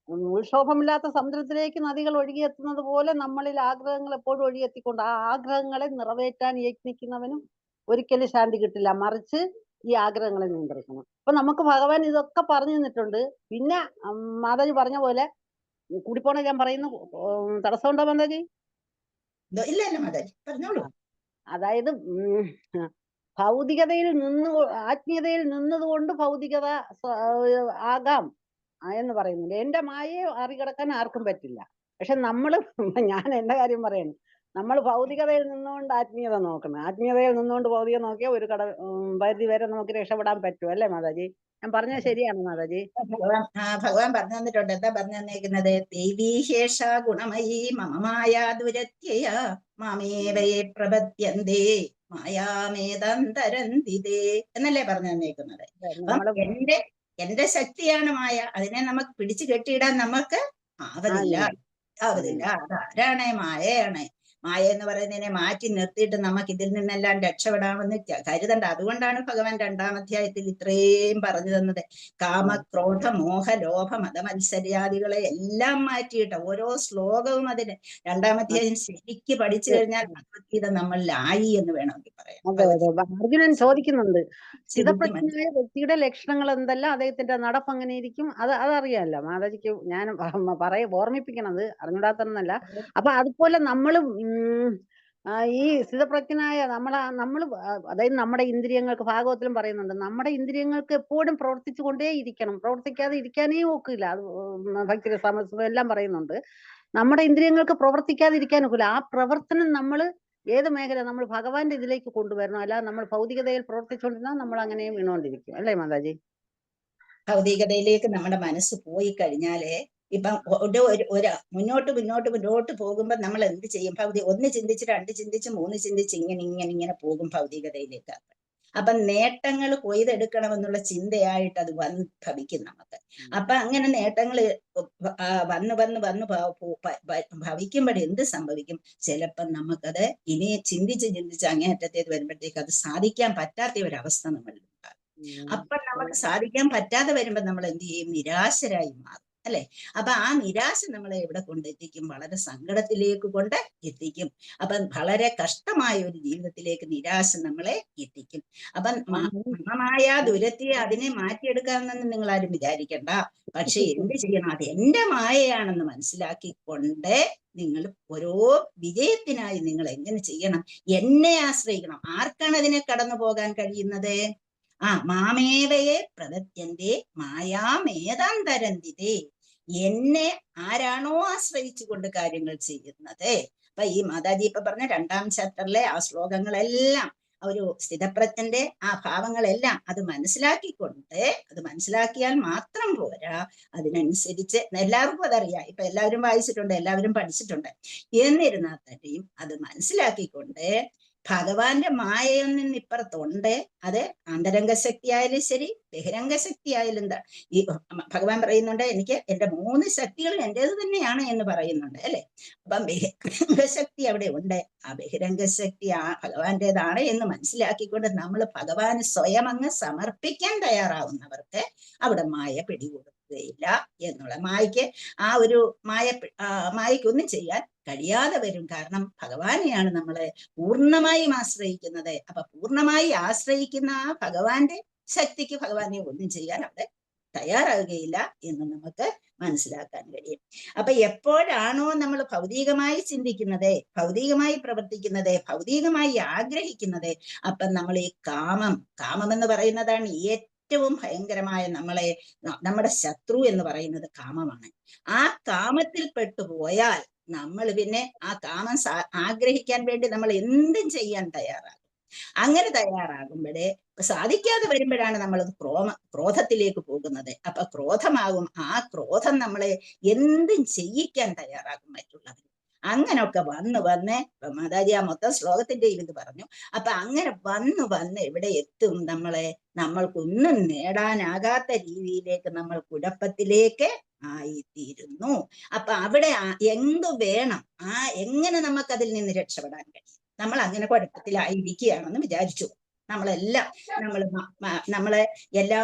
[SPEAKER 2] ഉത്ക്ഷോഭമില്ലാത്ത സമുദ്രത്തിലേക്ക് നദികൾ ഒഴുകിയെത്തുന്നത് പോലെ നമ്മളിൽ ആഗ്രഹങ്ങൾ എപ്പോഴും ഒഴുകിയെത്തിക്കൊണ്ട് ആ ആഗ്രഹങ്ങളെ നിറവേറ്റാൻ യത്നിക്കുന്നവനും ഒരിക്കലും ശാന്തി കിട്ടില്ല. മറിച്ച് ഈ ആഗ്രഹങ്ങളെ നിയന്ത്രിക്കണം. അപ്പൊ നമുക്ക് ഭഗവാൻ ഇതൊക്കെ പറഞ്ഞു തന്നിട്ടുണ്ട്. പിന്നെ മാതാജി പറഞ്ഞ പോലെ കൂടിപ്പോണ ഞാൻ പറയുന്നു, തടസ്സമുണ്ടോ മാതാജി?
[SPEAKER 1] ഇല്ല മാതാജി, പറഞ്ഞോളൂ.
[SPEAKER 2] അതായത് ഭൗതികതയിൽ ആത്മീയതയിൽ നിന്നതുകൊണ്ട് ഭൗതികത ആകാം എന്ന് പറയുന്നുണ്ട്. എന്റെ മായയെ മറികടക്കാൻ ആർക്കും പറ്റില്ല. പക്ഷെ ഞാൻ എന്റെ കാര്യം പറയണം, നമ്മൾ ഭൗതികതയിൽ നിന്നുകൊണ്ട് ആത്മീയത നോക്കണം. ആത്മീയതയിൽ നിന്നുകൊണ്ട് ഭൗതിക നോക്കിയാൽ ഒരു പരിധി വരെ നമുക്ക് രക്ഷപ്പെടാൻ പറ്റും അല്ലേ മാതാജി? ഞാൻ പറഞ്ഞത് ശരിയാണ് മാതാജി?
[SPEAKER 1] ഭഗവാൻ പറഞ്ഞു തന്നിട്ടുണ്ട്. എന്താ പറഞ്ഞു തന്നേക്കുന്നത്? ദൈവീശേഷ ഗുണമയീ മമമായ ദുരത്യയ മാമേവയെ പ്രപദ്യന്തേ മായാമേതന്തരന്തിതേ എന്നല്ലേ പറഞ്ഞു തന്നേക്കുന്നത്. എന്റെ ശക്തിയാണ് മായ. അതിനെ നമുക്ക് പിടിച്ചു കെട്ടിയിടാൻ നമുക്ക് ആവതില്ല. അത് ആരാണ്? മായയാണ്. മായ എന്ന് പറയുന്നതിനെ മാറ്റി നിർത്തിയിട്ട് നമുക്ക് ഇതിൽ നിന്നെല്ലാം രക്ഷപ്പെടാമെന്ന് കരുതണ്ട. അതുകൊണ്ടാണ് ഭഗവാൻ 2-ാം അധ്യായത്തിൽ ഇത്രയും പറഞ്ഞു തന്നത്. കാമ, ക്രോധ, മോഹ, ലോഭ, മതമത്സര്യാദികളെ എല്ലാം മാറ്റിയിട്ട് ഓരോ ശ്ലോകവും അതിന് 2-ാം അധ്യായം ശരിക്ക് പഠിച്ചു കഴിഞ്ഞാൽ ഭഗവത്ഗീത നമ്മളിലായി എന്ന് വേണമെങ്കിൽ പറയാം.
[SPEAKER 2] അതെ അതെ. അർജുനൻ ചോദിക്കുന്നുണ്ട്,
[SPEAKER 1] ശരിക്കും
[SPEAKER 2] സ്ഥിതപ്രജ്ഞനായ വ്യക്തിയുടെ ലക്ഷണങ്ങൾ എന്തെല്ലാം, അദ്ദേഹത്തിന്റെ നടപ്പ് എങ്ങനെ ഇരിക്കും, അതറിയാമല്ലോ മാതാജിക്ക്. ഞാൻ ഓർമ്മിപ്പിക്കണത് അറിഞ്ഞൂടാത്തന്നല്ല. അപ്പൊ അതുപോലെ നമ്മളും ഈ സ്ഥിതപ്രജ്ഞനായ നമ്മള് അതായത് നമ്മുടെ ഇന്ദ്രിയങ്ങൾക്ക്, ഭാഗവത്തിലും പറയുന്നുണ്ട്, നമ്മുടെ ഇന്ദ്രിയങ്ങൾക്ക് എപ്പോഴും പ്രവർത്തിച്ചു കൊണ്ടേ ഇരിക്കണം, പ്രവർത്തിക്കാതെ ഇരിക്കാനേ ഒക്കില്ല. അത് ഭക്തി സമസ്തം എല്ലാം പറയുന്നുണ്ട്, നമ്മുടെ ഇന്ദ്രിയങ്ങൾക്ക് പ്രവർത്തിക്കാതെ ഇരിക്കാൻ ഒക്കില്ല. ആ പ്രവർത്തനം നമ്മൾ ഏത് മേഖല നമ്മൾ ഭഗവാന്റെ ഇതിലേക്ക് കൊണ്ടുവരണം. അല്ലാതെ നമ്മൾ ഭൗതികതയിൽ പ്രവർത്തിച്ചുകൊണ്ടിരുന്നാൽ നമ്മൾ അങ്ങനെ വീണുകൊണ്ടിരിക്കും. അല്ലേ മാതാജി?
[SPEAKER 1] ഭൗതികതയിലേക്ക് നമ്മുടെ മനസ്സ് പോയി കഴിഞ്ഞാല് ഇപ്പം മുന്നോട്ട് പോകുമ്പോ നമ്മൾ എന്ത് ചെയ്യും? ഒന്ന് ചിന്തിച്ച്, 2 ചിന്തിച്ച്, 3 ചിന്തിച്ച് ഇങ്ങനെ പോകും ഭൗതികതയിലേക്ക്. അപ്പൊ നേട്ടങ്ങൾ കൊയ്തെടുക്കണമെന്നുള്ള ചിന്തയായിട്ട് അത് ഭവിക്കും നമുക്ക്. അപ്പൊ അങ്ങനെ നേട്ടങ്ങൾ വന്ന് ഭവിക്കുമ്പോൾ എന്ത് സംഭവിക്കും? ചിലപ്പം നമുക്കത് ഇനി ചിന്തിച്ച് അങ്ങേയറ്റത്തേക്ക് വരുമ്പോഴത്തേക്ക് അത് സാധിക്കാൻ പറ്റാത്ത ഒരവസ്ഥ നമ്മളിലുണ്ടാകും. അപ്പൊ നമുക്ക് സാധിക്കാൻ പറ്റാതെ വരുമ്പോ നമ്മൾ എന്ത് ചെയ്യും? നിരാശരായി മാറും, അല്ലെ? അപ്പൊ ആ നിരാശ നമ്മളെ എവിടെ കൊണ്ടെത്തിക്കും? വളരെ സങ്കടത്തിലേക്ക് കൊണ്ട് എത്തിക്കും. അപ്പൊ വളരെ കഷ്ടമായ ഒരു ജീവിതത്തിലേക്ക് നിരാശ നമ്മളെ എത്തിക്കും. അപ്പൊ മമമായ ദുരത്തിയെ അതിനെ മാറ്റിയെടുക്കാമെന്ന് നിങ്ങൾ ആരും വിചാരിക്കണ്ട. പക്ഷെ എന്ത് ചെയ്യണം? അത് എന്റെ മായയാണെന്ന് മനസ്സിലാക്കിക്കൊണ്ട് നിങ്ങൾ ഓരോ വിജയത്തിനായി നിങ്ങൾ എങ്ങനെ ചെയ്യണം? എന്നെ ആശ്രയിക്കണം. ആർക്കാണ് അതിനെ കടന്നു പോകാൻ കഴിയുന്നത്? മാമേവയെ പ്രദത്യന്റെ മായാമേതാന്തരന്തിതേ. എന്നെ ആരാണോ ആശ്രയിച്ചുകൊണ്ട് കാര്യങ്ങൾ ചെയ്യുന്നത്. അപ്പൊ ഈ മാതാജി ഇപ്പൊ പറഞ്ഞ 2-ാം ചാപ്റ്ററിലെ ആ ശ്ലോകങ്ങളെല്ലാം ഒരു സ്ഥിതപ്രജ്ഞന്റെ ആ ഭാവങ്ങളെല്ലാം അത് മനസ്സിലാക്കിയാൽ മാത്രം പോരാ, അതിനനുസരിച്ച് എല്ലാവർക്കും അതറിയാം. ഇപ്പൊ എല്ലാവരും വായിച്ചിട്ടുണ്ട്, എല്ലാവരും പഠിച്ചിട്ടുണ്ട്. എന്നിരുന്നാൽ തന്നെയും അത് മനസ്സിലാക്കിക്കൊണ്ട് ഭഗവാന്റെ മായയിൽ ഇപ്പുറത്തുണ്ട്. അത് അന്തരംഗ ശക്തി ആയാലും ശരി, ബഹിരംഗ ശക്തി ആയാലും ഈ ഭഗവാൻ പറയുന്നുണ്ട്, എനിക്ക് എന്റെ 3 ശക്തികളും എന്റേത് തന്നെയാണ് എന്ന് പറയുന്നുണ്ട്, അല്ലെ? അപ്പം ബഹിരംഗ ശക്തി അവിടെ ഉണ്ട്. ആ ബഹിരംഗ ശക്തി ഭഗവാന്റേതാണ് എന്ന് മനസ്സിലാക്കിക്കൊണ്ട് നമ്മൾ ഭഗവാന് സ്വയം അങ്ങ് സമർപ്പിക്കാൻ തയ്യാറാവുന്നവർക്ക് അവിടെ മായ പിടികൂടുകയില്ല എന്നുള്ള. മായയ്ക്ക് ആ ഒരു മായയ്ക്കൊന്നും ചെയ്യാൻ കഴിയാതെ വരും. കാരണം ഭഗവാനെയാണ് നമ്മളെ പൂർണ്ണമായും ആശ്രയിക്കുന്നത്. അപ്പൊ പൂർണ്ണമായി ആശ്രയിക്കുന്ന ആ ഭഗവാന്റെ ശക്തിക്ക് ഭഗവാനെ ഒന്നും ചെയ്യാൻ അവിടെ തയ്യാറാവുകയില്ല എന്ന് നമുക്ക് മനസ്സിലാക്കാൻ കഴിയും. അപ്പൊ എപ്പോഴാണോ നമ്മൾ ഭൗതികമായി ചിന്തിക്കുന്നത്, ഭൗതികമായി പ്രവർത്തിക്കുന്നത്, ഭൗതികമായി ആഗ്രഹിക്കുന്നത്, അപ്പൊ നമ്മൾ ഈ കാമം എന്ന് പറയുന്നതാണ് ഏറ്റവും ഭയങ്കരമായ നമ്മുടെ ശത്രു എന്ന് പറയുന്നത് കാമമാണ്. ആ കാമത്തിൽ പെട്ടുപോയാൽ നമ്മൾ പിന്നെ ആ കാമം ആഗ്രഹിക്കാൻ വേണ്ടി നമ്മൾ എന്തും ചെയ്യാൻ തയ്യാറാകും. അങ്ങനെ തയ്യാറാകുമ്പോഴേ സാധിക്കാതെ വരുമ്പോഴാണ് നമ്മൾ ക്രോധത്തിലേക്ക് പോകുന്നത്. അപ്പൊ ക്രോധമാകും. ആ ക്രോധം നമ്മളെ എന്തും ചെയ്യിക്കാൻ തയ്യാറാകും മറ്റുള്ളവർ. അങ്ങനൊക്കെ വന്ന് മാതാജി ആ മൊത്തം ശ്ലോകത്തിന്റെ ഇത് പറഞ്ഞു. അപ്പൊ അങ്ങനെ വന്ന് എവിടെ എത്തും? നമ്മൾക്കൊന്നും നേടാനാകാത്ത രീതിയിലേക്ക്, നമ്മൾ കുഴപ്പത്തിലേക്ക് ആയിത്തീരുന്നു. അപ്പൊ അവിടെ എന്തു വേണം? എങ്ങനെ നമുക്ക് അതിൽ നിന്ന് രക്ഷപ്പെടാൻ കഴിയും? നമ്മൾ അങ്ങനെ കുഴപ്പത്തിലായിരിക്കുകയാണെന്ന് വിചാരിച്ചു. നമ്മളെ എല്ലാ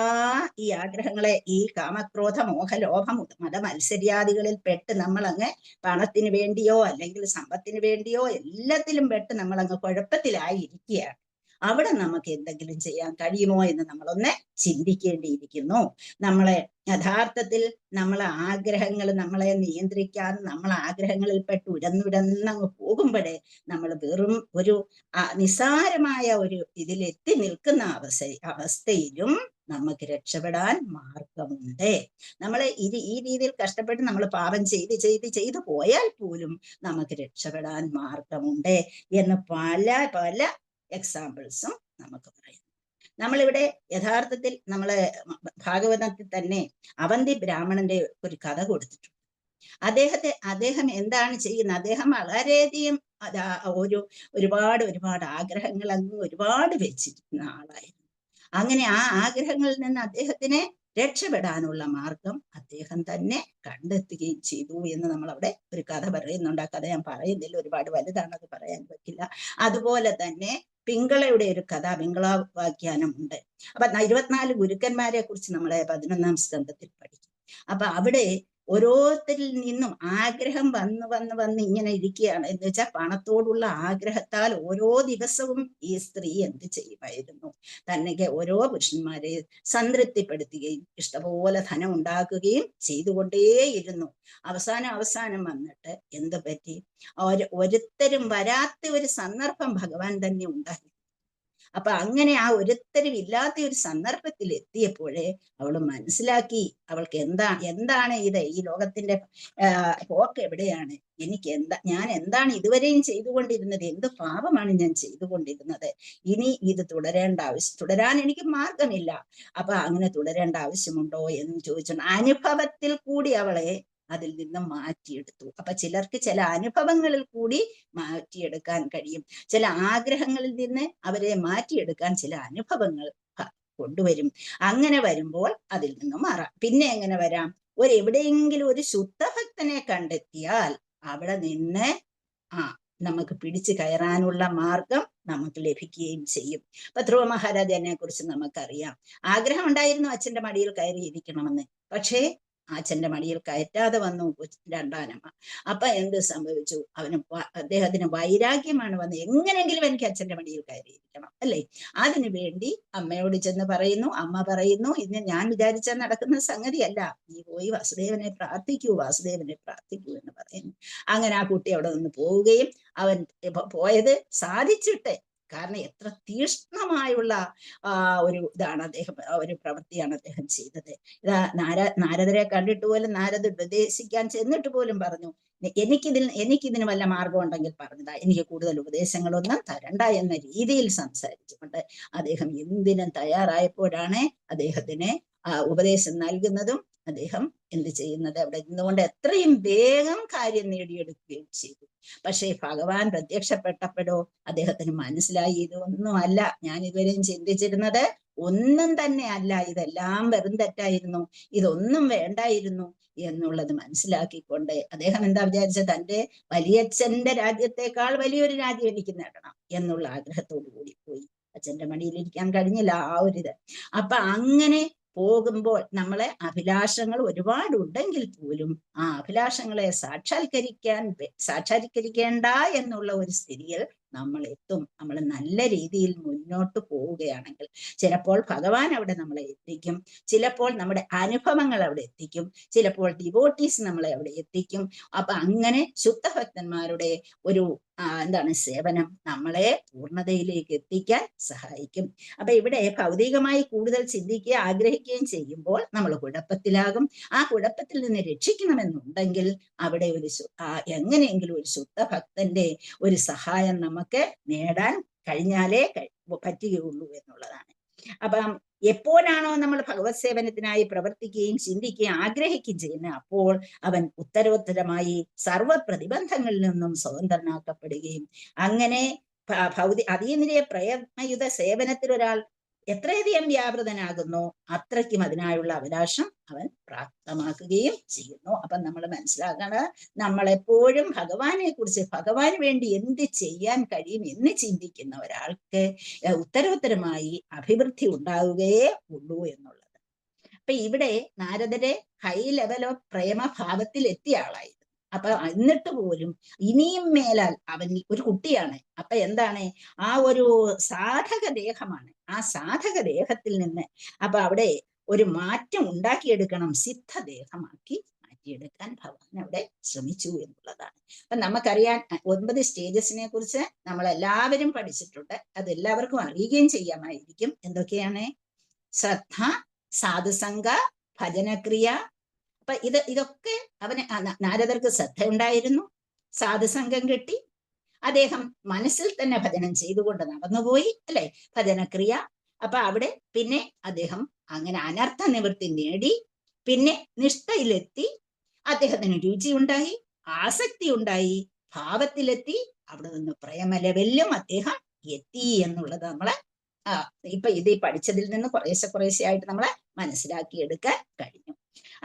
[SPEAKER 1] ഈ ആഗ്രഹങ്ങളെ, ഈ കാമക്രോധ മോഹലോഭ മതമത്സര്യാദികളിൽ പെട്ട് നമ്മളങ്ങ് പണത്തിന് വേണ്ടിയോ അല്ലെങ്കിൽ സമ്പത്തിന് വേണ്ടിയോ എല്ലാത്തിലും പെട്ട് നമ്മളങ്ങ് കുഴപ്പത്തിലായിരിക്കുകയാണ്. അവിടെ നമുക്ക് എന്തെങ്കിലും ചെയ്യാൻ കഴിയുമോ എന്ന് നമ്മളൊന്ന് ചിന്തിക്കേണ്ടിയിരിക്കുന്നു. നമ്മളെ യഥാർത്ഥത്തിൽ നമ്മളെ ആഗ്രഹങ്ങൾ നമ്മളെ നിയന്ത്രിക്കാൻ, നമ്മളെ ആഗ്രഹങ്ങളിൽ പെട്ട് ഉരന്നുരന്നങ്ങ് പോകുമ്പോഴേ നമ്മൾ വെറും ഒരു നിസ്സാരമായ ഒരു ഇതിലെത്തി നിൽക്കുന്ന അവസ്ഥയിലും നമുക്ക് രക്ഷപ്പെടാൻ മാർഗമുണ്ട്. നമ്മളെ ഈ രീതിയിൽ കഷ്ടപ്പെട്ട് നമ്മൾ പാപം ചെയ്ത് പോയാൽ പോലും നമുക്ക് രക്ഷപ്പെടാൻ മാർഗമുണ്ട് എന്ന് പല എക്സാമ്പിൾസും നമുക്ക് പറയാം. നമ്മളിവിടെ യഥാർത്ഥത്തിൽ നമ്മള് ഭാഗവതത്തിൽ തന്നെ അവന്തി ബ്രാഹ്മണന്റെ ഒരു കഥ കൊടുത്തിട്ടുണ്ട്. അദ്ദേഹം എന്താണ് ചെയ്യുന്നത്? അദ്ദേഹം വളരെയധികം ഒരുപാട് ആഗ്രഹങ്ങൾ അങ്ങ് ഒരുപാട് വെച്ചിരിക്കുന്ന ആളായിരുന്നു. അങ്ങനെ ആ ആഗ്രഹങ്ങളിൽ നിന്ന് അദ്ദേഹത്തിന് രക്ഷപ്പെടാനുള്ള മാർഗം അദ്ദേഹം തന്നെ കണ്ടെത്തുകയും ചെയ്തു എന്ന് നമ്മൾ അവിടെ ഒരു കഥ പറയുന്നുണ്ട്. ആ കഥ ഞാൻ പറയുന്നില്ല, ഒരുപാട് വലുതാണ്, അത് പറയാൻ പറ്റില്ല. അതുപോലെ തന്നെ പിങ്കളയുടെ ഒരു കഥ, പിങ്കളാവാഖ്യാനം ഉണ്ട്. അപ്പൊ 24 ഗുരുക്കന്മാരെ കുറിച്ച് നമ്മളെ 11ാം സ്കന്ധത്തിൽ പഠിക്കും. അപ്പൊ അവിടെ ഓരോരുത്തരിൽ നിന്നും ആഗ്രഹം വന്ന് ഇങ്ങനെ ഇരിക്കുകയാണ്. എന്ന് വെച്ചാൽ പണത്തോടുള്ള ആഗ്രഹത്താൽ ഓരോ ദിവസവും ഈ സ്ത്രീ എന്ത് ചെയ്യുമായിരുന്നു, തന്നെ ഓരോ പുരുഷന്മാരെ സംതൃപ്തിപ്പെടുത്തുകയും ഇഷ്ടപോലെ ധനം ഉണ്ടാക്കുകയും ചെയ്തുകൊണ്ടേയിരുന്നു. അവസാനം വന്നിട്ട് എന്ത് പറ്റി, ഒരുത്തരും വരാത്ത ഒരു സന്ദർഭം ഭഗവാൻ തന്നെ ഉണ്ടാക്കി. അപ്പൊ അങ്ങനെ ആ ഒരുത്തരും ഇല്ലാത്ത ഒരു സന്ദർഭത്തിൽ എത്തിയപ്പോഴേ അവൾ മനസ്സിലാക്കി, അവൾക്ക് എന്താണ് ഇത്, ഈ ലോകത്തിന്റെ പോക്ക് എവിടെയാണ്, ഞാൻ എന്താണ് ഇതുവരെയും ചെയ്തുകൊണ്ടിരുന്നത്, എന്ത് പാപമാണ് ഞാൻ ചെയ്തുകൊണ്ടിരുന്നത്, ഇനി ഇത് തുടരാൻ എനിക്ക് മാർഗമില്ല. അപ്പൊ അങ്ങനെ തുടരേണ്ട ആവശ്യമുണ്ടോ എന്ന് ചോദിച്ചു അനുഭവത്തിൽ കൂടി അവളെ അതിൽ നിന്നും മാറ്റിയെടുത്തു. അപ്പൊ ചിലർക്ക് ചില അനുഭവങ്ങളിൽ കൂടി മാറ്റിയെടുക്കാൻ കഴിയും. ചില ആഗ്രഹങ്ങളിൽ നിന്ന് അവരെ മാറ്റിയെടുക്കാൻ ചില അനുഭവങ്ങൾ കൊണ്ടുവരും. അങ്ങനെ വരുമ്പോൾ അതിൽ നിന്നും മാറാം. പിന്നെ എങ്ങനെ വരാം, എവിടെയെങ്കിലും ഒരു ശുദ്ധഭക്തനെ കണ്ടെത്തിയാൽ അവിടെ നിന്ന് നമുക്ക് പിടിച്ചു കയറാനുള്ള മാർഗം നമുക്ക് ലഭിക്കുകയും ചെയ്യും. ഇപ്പൊ ധ്രുവ മഹാരാജനെ കുറിച്ച് നമുക്കറിയാം. ആഗ്രഹം ഉണ്ടായിരുന്നു അച്ഛന്റെ മടിയിൽ കയറിയിരിക്കണമെന്ന്, പക്ഷേ അച്ഛന്റെ മടിയിൽ കയറ്റാതെ വന്നു രണ്ടാനമ്മ. അപ്പൊ എന്ത് സംഭവിച്ചു, അദ്ദേഹത്തിന് വൈരാഗ്യമാണ് വന്നത്, എങ്ങനെയെങ്കിലും എനിക്ക് അച്ഛന്റെ മടിയിൽ കയറിയിരിക്കണം അല്ലേ. അതിനു വേണ്ടി അമ്മയോട് ചെന്ന് പറയുന്നു. അമ്മ പറയുന്നു, ഇന്ന് ഞാൻ വിചാരിച്ചാൽ നടക്കുന്ന സംഗതിയല്ല, നീ പോയി വാസുദേവനെ പ്രാർത്ഥിക്കൂ എന്ന് പറയുന്നു. അങ്ങനെ ആ കുട്ടി അവിടെ നിന്ന് പോവുകയും അവൻ പോയത് സാധിച്ചിട്ട്, കാരണം എത്ര തീഷ്ണമായുള്ള ഒരു ഇതാണ് അദ്ദേഹം, ഒരു പ്രവൃത്തിയാണ് അദ്ദേഹം ചെയ്തത്. നാരദരെ കണ്ടിട്ട് പോലും നാരദ ഉപദേശിക്കാൻ ചെന്നിട്ട് പോലും പറഞ്ഞു, എനിക്കിതിന് വല്ല മാർഗം ഉണ്ടെങ്കിൽ പറഞ്ഞതാ, എനിക്ക് കൂടുതൽ ഉപദേശങ്ങളൊന്നും തരണ്ട എന്ന രീതിയിൽ സംസാരിച്ചുകൊണ്ട് അദ്ദേഹം എന്തിനും തയ്യാറായപ്പോഴാണ് അദ്ദേഹത്തിന് ഉപദേശം നൽകുന്നതും അദ്ദേഹം എന്ത് ചെയ്യുന്നത്, അവിടെ നിന്നുകൊണ്ട് എത്രയും വേഗം കാര്യം നേടിയെടുക്കുകയും ചെയ്തു. പക്ഷേ ഭഗവാൻ പ്രത്യക്ഷപ്പെട്ടപ്പോഴോ അദ്ദേഹത്തിന് മനസ്സിലായി, ഇതൊന്നുമല്ല ഞാൻ ഇതുവരെയും ചിന്തിച്ചിരുന്നത്, ഒന്നും തന്നെ അല്ല, ഇതെല്ലാം വെറും തെറ്റായിരുന്നു, ഇതൊന്നും വേണ്ടായിരുന്നു എന്നുള്ളത് മനസ്സിലാക്കിക്കൊണ്ട് അദ്ദേഹം എന്താ വിചാരിച്ചത്, തന്റെ വലിയച്ഛന്റെ രാജ്യത്തെക്കാൾ വലിയൊരു രാജ്യം എനിക്ക് നേടണം എന്നുള്ള ആഗ്രഹത്തോടു കൂടി പോയി. അച്ഛന്റെ മടിയിലിരിക്കാൻ കഴിഞ്ഞില്ല ആ ഒരിത്. അപ്പൊ അങ്ങനെ പോകുമ്പോൾ നമ്മളെ അഭിലാഷങ്ങൾ ഒരുപാടുണ്ടെങ്കിൽ പോലും ആ അഭിലാഷങ്ങളെ സാക്ഷാത്കരിക്കേണ്ട എന്നുള്ള ഒരു സ്ഥിതിയിൽ നമ്മൾ എത്തും. നമ്മൾ നല്ല രീതിയിൽ മുന്നോട്ട് പോവുകയാണെങ്കിൽ ചിലപ്പോൾ ഭഗവാൻ അവിടെ നമ്മളെ എത്തിക്കും, ചിലപ്പോൾ നമ്മുടെ അനുഭവങ്ങൾ അവിടെ എത്തിക്കും, ചിലപ്പോൾ ഡിവോട്ടീസ് നമ്മളെ അവിടെ എത്തിക്കും. അപ്പൊ അങ്ങനെ ശുദ്ധഭക്തന്മാരുടെ ഒരു സേവനം നമ്മളെ പൂർണ്ണതയിലേക്ക് എത്തിക്കാൻ സഹായിക്കും. അപ്പൊ ഇവിടെ ഭൗതികമായി കൂടുതൽ ചിന്തിക്കുകയും ആഗ്രഹിക്കുകയും ചെയ്യുമ്പോൾ നമ്മൾ കുഴപ്പത്തിലാകും. ആ കുഴപ്പത്തിൽ നിന്ന് രക്ഷിക്കണമെന്നുണ്ടെങ്കിൽ അവിടെ എങ്ങനെയെങ്കിലും ഒരു ശുദ്ധഭക്തന്റെ ഒരു സഹായം നമുക്ക് നേടാൻ കഴിഞ്ഞാലേ പറ്റുകയുള്ളൂ എന്നുള്ളതാണ്. അപ്പം എപ്പോഴാണോ നമ്മൾ ഭഗവത് സേവനത്തിനായി പ്രവർത്തിക്കുകയും ചിന്തിക്കുകയും ആഗ്രഹിക്കുകയും ചെയ്യുന്നത്, അപ്പോൾ അവൻ ഉത്തരോത്തരമായി സർവ പ്രതിബന്ധങ്ങളിൽ നിന്നും സ്വതന്ത്രനാക്കപ്പെടുകയും അങ്ങനെ അതീന്ദ്രിയ പ്രയത്നയുത സേവനത്തിൽ ഒരാൾ എത്രയധികം വ്യാപൃതനാകുന്നു അത്രയ്ക്കും അതിനായുള്ള അഭിലാഷം അവൻ പ്രാപ്തമാക്കുകയും ചെയ്യുന്നു. അപ്പം നമ്മൾ മനസ്സിലാക്കണം, നമ്മളെപ്പോഴും ഭഗവാനെ കുറിച്ച്, ഭഗവാന് വേണ്ടി എന്ത് ചെയ്യാൻ കഴിയും എന്ന് ചിന്തിക്കുന്ന ഒരാൾക്ക് ഉത്തരോത്തരമായി അഭിവൃദ്ധി ഉണ്ടാവുകയേ ഉള്ളൂ എന്നുള്ളത്. അപ്പൊ ഇവിടെ നാരദരെ ഹൈ ലെവൽ ഓഫ് പ്രേമഭാവത്തിൽ എത്തിയ ആളായിരുന്നു. അപ്പൊ എന്നിട്ട് പോലും ഇനിയും മേലാൽ അവൻ ഒരു കുട്ടിയാണ്. അപ്പൊ എന്താണ്, ആ ഒരു സാധക ദേഹമാണ്, ആ സാധക ദേഹത്തിൽ നിന്ന് അപ്പൊ അവിടെ ഒരു മാറ്റം ഉണ്ടാക്കിയെടുക്കണം, സിദ്ധദേഹമാക്കി മാറ്റിയെടുക്കാൻ ഭഗവാൻ അവിടെ ശ്രമിച്ചു എന്നുള്ളതാണ്. അപ്പൊ നമുക്കറിയാൻ 9 സ്റ്റേജസിനെ കുറിച്ച് നമ്മൾ എല്ലാവരും പഠിച്ചിട്ടുണ്ട്, അത് എല്ലാവർക്കും അറിയുകയും ചെയ്യാമായിരിക്കും. എന്തൊക്കെയാണ്? ശ്രദ്ധ, സാധുസംഗ, ഭജനക്രിയ. അപ്പൊ ഇതൊക്കെ നാരദർക്ക് ശ്രദ്ധ ഉണ്ടായിരുന്നു, സാധുസംഗം കിട്ടി, അദ്ദേഹം മനസ്സിൽ തന്നെ ഭജനം ചെയ്തുകൊണ്ട് നടന്നുപോയി അല്ലെ, ഭജനക്രിയ. അപ്പൊ അവിടെ പിന്നെ അദ്ദേഹം അങ്ങനെ അനർത്ഥ നിവൃത്തി നേടി, പിന്നെ നിഷ്ഠയിലെത്തി, അദ്ദേഹത്തിന് രുചി ഉണ്ടായി, ആസക്തി ഉണ്ടായി, ഭാവത്തിലെത്തി, അവിടെ നിന്ന് പ്രേമ ലെവലിലും അദ്ദേഹം എത്തി എന്നുള്ളത് നമ്മളെ ഇപ്പൊ ഇത് ഈ പഠിച്ചതിൽ നിന്ന് കുറേശ്ശെ ആയിട്ട് നമ്മളെ മനസ്സിലാക്കിയെടുക്കാൻ കഴിഞ്ഞു.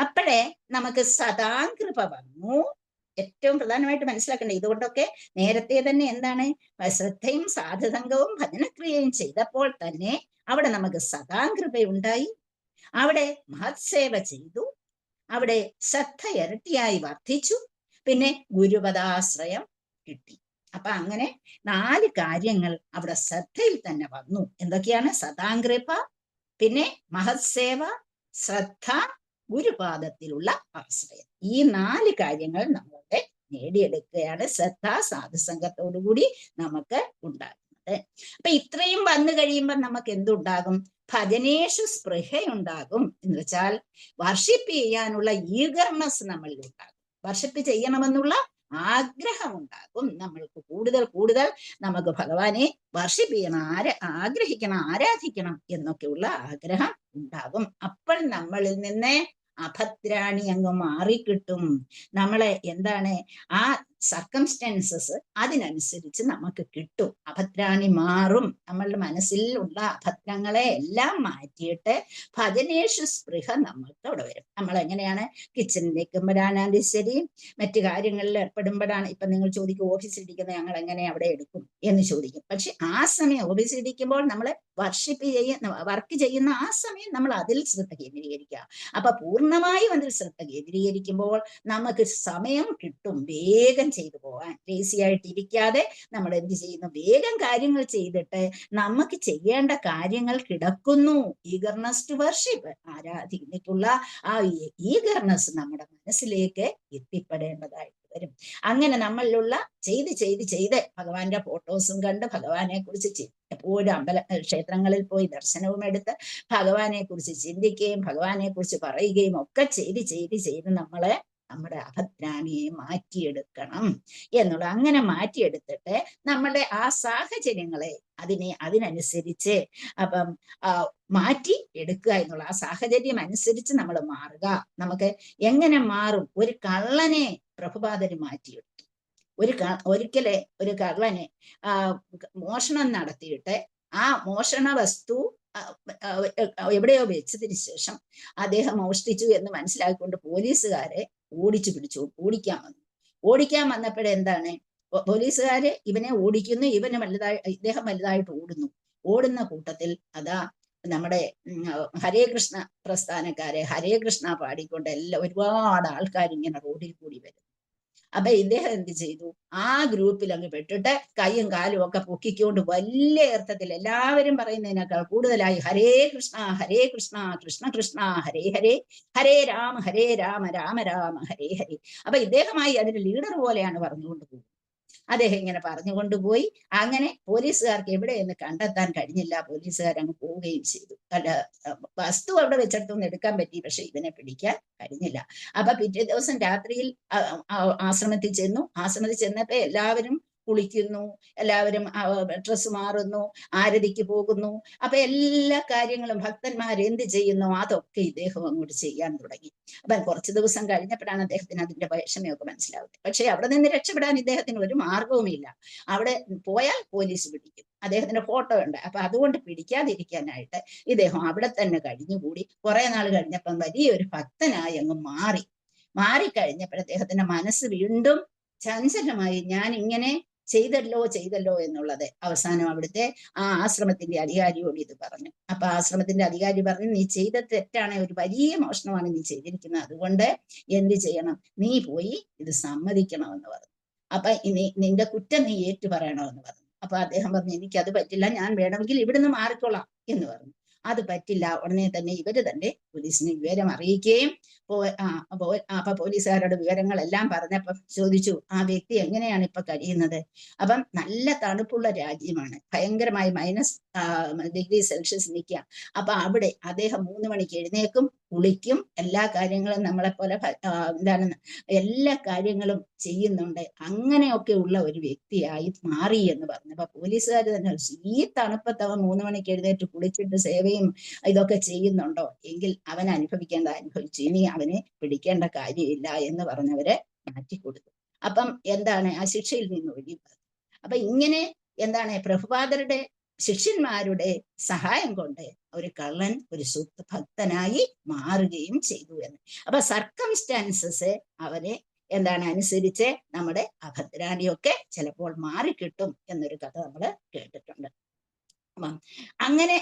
[SPEAKER 1] അപ്പോഴേ നമുക്ക് സദാകൃപ വന്നു. ഏറ്റവും പ്രധാനമായിട്ട് മനസ്സിലാക്കേണ്ടത് ഇതുകൊണ്ടൊക്കെ നേരത്തെ തന്നെ എന്താണ്, ശ്രദ്ധയും സാധുതംഗവും ഭജനക്രിയയും ചെയ്തപ്പോൾ തന്നെ അവിടെ നമുക്ക് സദാകൃപയുണ്ടായി, അവിടെ മഹത്സേവ ചെയ്തു, അവിടെ ശ്രദ്ധ ഇരട്ടിയായി വർദ്ധിച്ചു, പിന്നെ ഗുരുപദാശ്രയം കിട്ടി. അപ്പൊ അങ്ങനെ 4 കാര്യങ്ങൾ അവിടെ ശ്രദ്ധയിൽ തന്നെ വന്നു. എന്തൊക്കെയാണ്? സദാകൃപ, പിന്നെ മഹത്സേവ, ശ്രദ്ധ, ഗുരുപാദത്തിലുള്ള ആശ്രയം. ഈ 4 കാര്യങ്ങൾ നമ്മളുടെ നേടിയെടുക്കുകയാണ് ശ്രദ്ധ സാധുസംഗത്തോടുകൂടി നമുക്ക് ഉണ്ടാകുന്നത്. അപ്പൊ ഇത്രയും വന്നു കഴിയുമ്പോൾ നമുക്ക് എന്തുണ്ടാകും? ഭജനേഷു സ്പൃഹയുണ്ടാകും. എന്ന് വെച്ചാൽ വർഷിപ്പ് ചെയ്യാനുള്ള ഈഗർനെസ് നമ്മളിൽ ഉണ്ടാകും. വർഷിപ്പ് ചെയ്യണമെന്നുള്ള ആഗ്രഹം ഉണ്ടാകും. നമ്മൾക്ക് കൂടുതൽ നമുക്ക് ഭഗവാനെ വർഷിപ്പ് ചെയ്യണം, ആഗ്രഹിക്കണം, ആരാധിക്കണം എന്നൊക്കെയുള്ള ആഗ്രഹം ഉണ്ടാകും. അപ്പോൾ നമ്മളിൽ നിന്ന് അഭദ്രാണി അങ്ങ് മാറിക്കിട്ടും. നമ്മളെ എന്താണ് ആ സർക്കംസ്റ്റൻസസ് അതിനനുസരിച്ച് നമുക്ക് കിട്ടും. അഭദ്രാണി മാറും. നമ്മളുടെ മനസ്സിൽ ഉള്ള അഭദ്രങ്ങളെ എല്ലാം മാറ്റിയിട്ട് ഭജനേഷു സ്പൃഹ നമുക്ക് അവിടെ വരും. നമ്മൾ എങ്ങനെയാണ് കിച്ചണിൽ നിൽക്കുമ്പോഴാണെങ്കിൽ ശരി, മറ്റു കാര്യങ്ങളിൽ ഏർപ്പെടുമ്പോഴാണ്, ഇപ്പൊ നിങ്ങൾ ചോദിക്കും ഓഫീസിലിരിക്കുന്ന ഞങ്ങൾ എങ്ങനെ അവിടെ എടുക്കും എന്ന് ചോദിക്കും. പക്ഷെ ആ സമയം ഓഫീസിലിരിക്കുമ്പോൾ നമ്മൾ വർക്ക് ചെയ്യുന്ന ആ സമയം നമ്മൾ അതിൽ ശ്രദ്ധ കേന്ദ്രീകരിക്കുക. അപ്പൊ പൂർണ്ണമായും അതിൽ ശ്രദ്ധ കേന്ദ്രീകരിക്കുമ്പോൾ നമുക്ക് സമയം കിട്ടും വേഗം ചെയ്തു പോകാൻ. ലേസി ആയിട്ടിരിക്കാതെ നമ്മൾ എന്ത് ചെയ്യുന്നു? വേഗം കാര്യങ്ങൾ ചെയ്തിട്ട് നമുക്ക് ചെയ്യേണ്ട കാര്യങ്ങൾ കിടക്കുന്നു. ഈഗർനെസ് ടു വർഷിപ്പ്, ആരാധിക്കുള്ള ആ ഈഗർനെസ് നമ്മുടെ മനസ്സിലേക്ക് എത്തിപ്പെടേണ്ടതായിട്ട് വരും. അങ്ങനെ നമ്മളിലുള്ള ചെയ്ത് ഭഗവാന്റെ ഫോട്ടോസും കണ്ട് ഭഗവാനെ കുറിച്ച് എപ്പോഴും ക്ഷേത്രങ്ങളിൽ പോയി ദർശനവും എടുത്ത് ഭഗവാനെ കുറിച്ച് ചിന്തിക്കുകയും ഭഗവാനെ കുറിച്ച് പറയുകയും ഒക്കെ ചെയ്ത് നമ്മളെ നമ്മുടെ അഭദ്രാണിയെ മാറ്റിയെടുക്കണം എന്നുള്ള. അങ്ങനെ മാറ്റിയെടുത്തിട്ട് നമ്മളുടെ ആ സാഹചര്യങ്ങളെ അതിനനുസരിച്ച് മാറ്റി എടുക്കുക എന്നുള്ള. ആ സാഹചര്യം അനുസരിച്ച് നമ്മൾ മാറുക. നമുക്ക് എങ്ങനെ മാറും? ഒരു കള്ളനെ പ്രഭുപാദര് മാറ്റിയെടുത്തു. ഒരിക്കലെ ഒരു കള്ളനെ മോഷണം നടത്തിയിട്ട് ആ മോഷണ വസ്തു എവിടെയോ വെച്ചതിന് ശേഷം അദ്ദേഹം മോഷ്ടിച്ചു എന്ന് മനസ്സിലാക്കിക്കൊണ്ട് പോലീസുകാരെ പിടിച്ചു ഓടിക്കാൻ വന്നപ്പോഴെന്താണ്, പോലീസുകാര് ഇവനെ ഓടിക്കുന്നു, ഇദ്ദേഹം വലുതായിട്ട് ഓടുന്ന കൂട്ടത്തിൽ അതാ നമ്മുടെ ഹരേ കൃഷ്ണ പ്രസ്ഥാനക്കാരെ ഹരേ കൃഷ്ണ പാടിക്കൊണ്ട് ഒരുപാട് ആൾക്കാർ ഇങ്ങനെ റോഡിൽ കൂടി വരും. അപ്പൊ ഇദ്ദേഹം എന്ത് ചെയ്തു? ആ ഗ്രൂപ്പിൽ അങ്ങ് പെട്ടിട്ട് കൈയും കാലും ഒക്കെ പൊക്കിക്കൊണ്ട് വലിയ അർത്ഥത്തിൽ എല്ലാവരും പറയുന്നതിനേക്കാൾ കൂടുതലായി ഹരേ കൃഷ്ണ കൃഷ്ണ കൃഷ്ണ ഹരേ ഹരേ, ഹരേ രാമ രാമ രാമ ഹരേ ഹരേ. അപ്പൊ ഇദ്ദേഹമായി അതിന്റെ ലീഡർ പോലെയാണ് പറഞ്ഞുകൊണ്ട് പോകുന്നത്. അദ്ദേഹം ഇങ്ങനെ പറഞ്ഞുകൊണ്ടുപോയി. അങ്ങനെ പോലീസുകാർക്ക് എവിടെയെന്ന് കണ്ടെത്താൻ കഴിഞ്ഞില്ല. പോലീസുകാർ അങ്ങ് പോവുകയും ചെയ്തു. വസ്തു അവിടെ വെച്ചെടുത്തൊന്നും എടുക്കാൻ പറ്റി, പക്ഷെ ഇവനെ പിടിക്കാൻ കഴിഞ്ഞില്ല. അപ്പൊ പിറ്റേ ദിവസം രാത്രിയിൽ ആശ്രമത്തിൽ ചെന്നപ്പോ എല്ലാവരും കുളിക്കുന്നു, എല്ലാവരും ഡ്രസ്സ് മാറുന്നു, ആരതിക്ക് പോകുന്നു. അപ്പൊ എല്ലാ കാര്യങ്ങളും ഭക്തന്മാർ എന്ത് ചെയ്യുന്നു അതൊക്കെ ഇദ്ദേഹം അങ്ങോട്ട് ചെയ്യാൻ തുടങ്ങി. അപ്പൊ കുറച്ചു ദിവസം കഴിഞ്ഞപ്പോഴാണ് അദ്ദേഹത്തിന് അതിന്റെ വിഷമയൊക്കെ മനസ്സിലാവുന്നത്. പക്ഷെ അവിടെ നിന്ന് രക്ഷപ്പെടാൻ ഇദ്ദേഹത്തിന് ഒരു മാർഗവുമില്ല. അവിടെ പോയാൽ പോലീസ് പിടിക്കും. അദ്ദേഹത്തിന്റെ ഫോട്ടോ ഉണ്ട്. അപ്പൊ അതുകൊണ്ട് പിടിക്കാതിരിക്കാനായിട്ട് ഇദ്ദേഹം അവിടെ തന്നെ കഴിഞ്ഞുകൂടി. കുറെ നാൾ കഴിഞ്ഞപ്പം വലിയൊരു ഭക്തനായി അങ്ങ് മാറിക്കഴിഞ്ഞപ്പോൾ അദ്ദേഹത്തിന്റെ മനസ്സ് വീണ്ടും ചഞ്ചലമായി. ഞാൻ ഇങ്ങനെ ചെയ്തല്ലോ എന്നുള്ളത്. അവസാനം അവിടുത്തെ ആ ആശ്രമത്തിന്റെ അധികാരിയോട് ഇത് പറഞ്ഞു. അപ്പൊ ആശ്രമത്തിന്റെ അധികാരി പറഞ്ഞു, നീ ചെയ്ത തെറ്റാണ്, ഒരു വലിയ മോഷണമാണ് നീ ചെയ്തിരിക്കുന്നത്, അതുകൊണ്ട് എന്ത് ചെയ്യണം, നീ പോയി ഇത് സമ്മതിക്കണമെന്ന് പറഞ്ഞു. അപ്പൊ നിന്റെ കുറ്റം നീ ഏറ്റു പറയണമെന്ന് പറഞ്ഞു. അപ്പൊ അദ്ദേഹം പറഞ്ഞു, എനിക്കത് പറ്റില്ല, ഞാൻ വേണമെങ്കിൽ ഇവിടുന്ന് മാറിക്കൊള്ളാം എന്ന് പറഞ്ഞു. അത് പറ്റില്ല. ഉടനെ തന്നെ ഇവര് തന്നെ പോലീസിനെ വിവരം അറിയിക്കുകയും അപ്പൊ പോലീസുകാരുടെ വിവരങ്ങളെല്ലാം പറഞ്ഞപ്പോ ചോദിച്ചു, ആ വ്യക്തി എങ്ങനെയാണ് ഇപ്പൊ കഴിയുന്നത്? അപ്പം നല്ല തണുപ്പുള്ള രാജ്യമാണ്, ഭയങ്കരമായി -°C നിൽക്കുക. അപ്പൊ അവിടെ അദ്ദേഹം 3 മണിക്ക് എഴുന്നേക്കും, കുളിക്കും, എല്ലാ കാര്യങ്ങളും നമ്മളെപ്പോലെ എല്ലാ കാര്യങ്ങളും ചെയ്യുന്നുണ്ട്. അങ്ങനെയൊക്കെ ഉള്ള ഒരു വ്യക്തിയായി മാറി എന്ന് പറഞ്ഞപ്പോ പോലീസുകാർ തന്നെ, ഈ തണുപ്പത്ത് അവൻ 3 മണിക്ക് എഴുന്നേറ്റ് കുളിച്ചിട്ട് സേവയും ഇതൊക്കെ ചെയ്യുന്നുണ്ടോ? എങ്കിൽ അവൻ അനുഭവിച്ചു, ഇനി അവനെ പിടിക്കേണ്ട കാര്യമില്ല എന്ന് പറഞ്ഞവരെ മാറ്റിക്കൊടുത്തു. അപ്പം എന്താണ്, ആ ശിക്ഷയിൽ നിന്ന് ഒഴിവാക്കി. അപ്പൊ ഇങ്ങനെ എന്താണ്, പ്രഭുപാദരുടെ ശിഷ്യന്മാരുടെ സഹായം കൊണ്ട് ഒരു കള്ളൻ ഒരു ഭക്തനായി മാറുകയും ചെയ്തു എന്ന്. അപ്പൊ സർക്കംസ്റ്റാൻസസ് അവരെ എന്താണ് അനുസരിച്ച് നമ്മുടെ അഭദ്രാണിയൊക്കെ ചിലപ്പോൾ മാറിക്കിട്ടും എന്നൊരു കഥ നമ്മൾ കേട്ടിട്ടുണ്ട്. അപ്പം അങ്ങനെ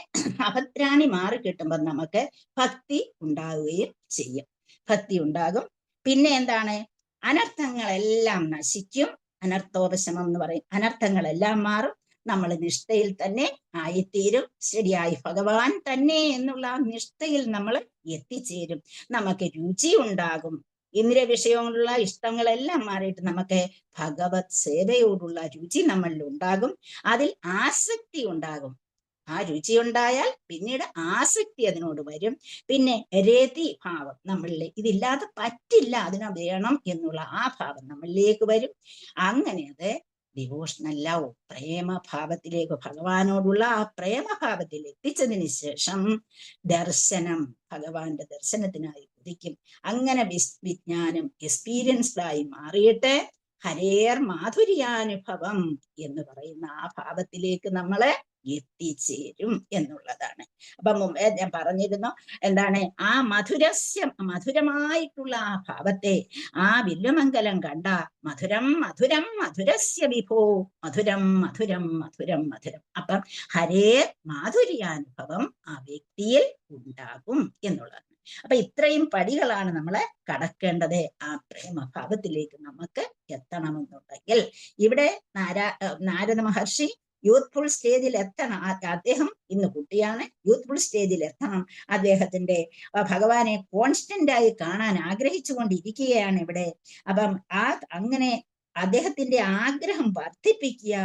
[SPEAKER 1] അഭദ്രാണി മാറിക്കിട്ടുമ്പോൾ നമുക്ക് ഭക്തി ഉണ്ടാവുകയും ചെയ്യും. ഭക്തി ഉണ്ടാകും. പിന്നെ എന്താണ്? അനർത്ഥങ്ങളെല്ലാം നശിക്കും. അനർത്ഥോപശമം എന്ന് പറയും. അനർത്ഥങ്ങളെല്ലാം മാറും. നമ്മൾ നിഷ്ഠയിൽ തന്നെ ആയിത്തീരും. ശരിയായി ഭഗവാൻ തന്നെ എന്നുള്ള ആ നിഷ്ഠയിൽ നമ്മൾ എത്തിച്ചേരും. നമുക്ക് രുചി ഉണ്ടാകും. ഇന്ദ്രിയ വിഷയങ്ങളുള്ള ഇഷ്ടങ്ങളെല്ലാം മാറിയിട്ട് നമുക്ക് ഭഗവത് സേവയോടുള്ള രുചി നമ്മളിൽ ഉണ്ടാകും. അതിൽ ആസക്തി ഉണ്ടാകും. ആ രുചി ഉണ്ടായാൽ പിന്നീട് ആസക്തി അതിനോട് വരും. പിന്നെ രതി ഭാവം നമ്മളിൽ, ഇതില്ലാതെ പറ്റില്ല, അതിനെ വേണം എന്നുള്ള ആ ഭാവം നമ്മളിലേക്ക് വരും. അങ്ങനെ അത് ഡിവോഷണൽ ലവ്, പ്രേമഭാവത്തിലേക്ക്, ഭഗവാനോടുള്ള ആ പ്രേമഭാവത്തിൽ എത്തിച്ചതിന് ശേഷം ദർശനം, ഭഗവാന്റെ ദർശനത്തിനായി ഉദിക്കും. അങ്ങനെ വിജ്ഞാനം എക്സ്പീരിയൻസ്ഡായി മാറിയിട്ട് ഹരേർ മാധുര്യാനുഭവം എന്ന് പറയുന്ന ആ ഭാവത്തിലേക്ക് നമ്മളെ എത്തിച്ചേരും എന്നുള്ളതാണ്. അപ്പൊ മുമ്പേ ഞാൻ പറഞ്ഞിരുന്നു എന്താണ്? ആ മധുരമായിട്ടുള്ള ആ ഭാവത്തെ, ആ വില്ലുമംഗലം കണ്ട മധുരം മധുരം മധുരസ്യ വിഭോ, മധുരം മധുരം മധുരം മധുരം. അപ്പം ഹരേ മാധുര്യാനുഭവം ആ വ്യക്തിയിൽ ഉണ്ടാകും എന്നുള്ളതാണ്. അപ്പൊ ഇത്രയും പടികളാണ് നമ്മളെ കടക്കേണ്ടത്. ആ പ്രേമഭാവത്തിലേക്ക് നമുക്ക് എത്തണമെന്നുണ്ടെങ്കിൽ ഇവിടെ നാരദ മഹർഷി യൂത്ത്ഫുൾ സ്റ്റേജിൽ എത്തണം. അദ്ദേഹം ഇന്ന് കുട്ടിയാണ്, യൂത്ത്ഫുൾ സ്റ്റേജിൽ എത്തണം. അദ്ദേഹത്തിന്റെ ഭഗവാനെ കോൺസ്റ്റന്റ് ആയി കാണാൻ ആഗ്രഹിച്ചു കൊണ്ടിരിക്കുകയാണ് ഇവിടെ. അപ്പം അങ്ങനെ അദ്ദേഹത്തിന്റെ ആഗ്രഹം വർദ്ധിപ്പിക്കുക.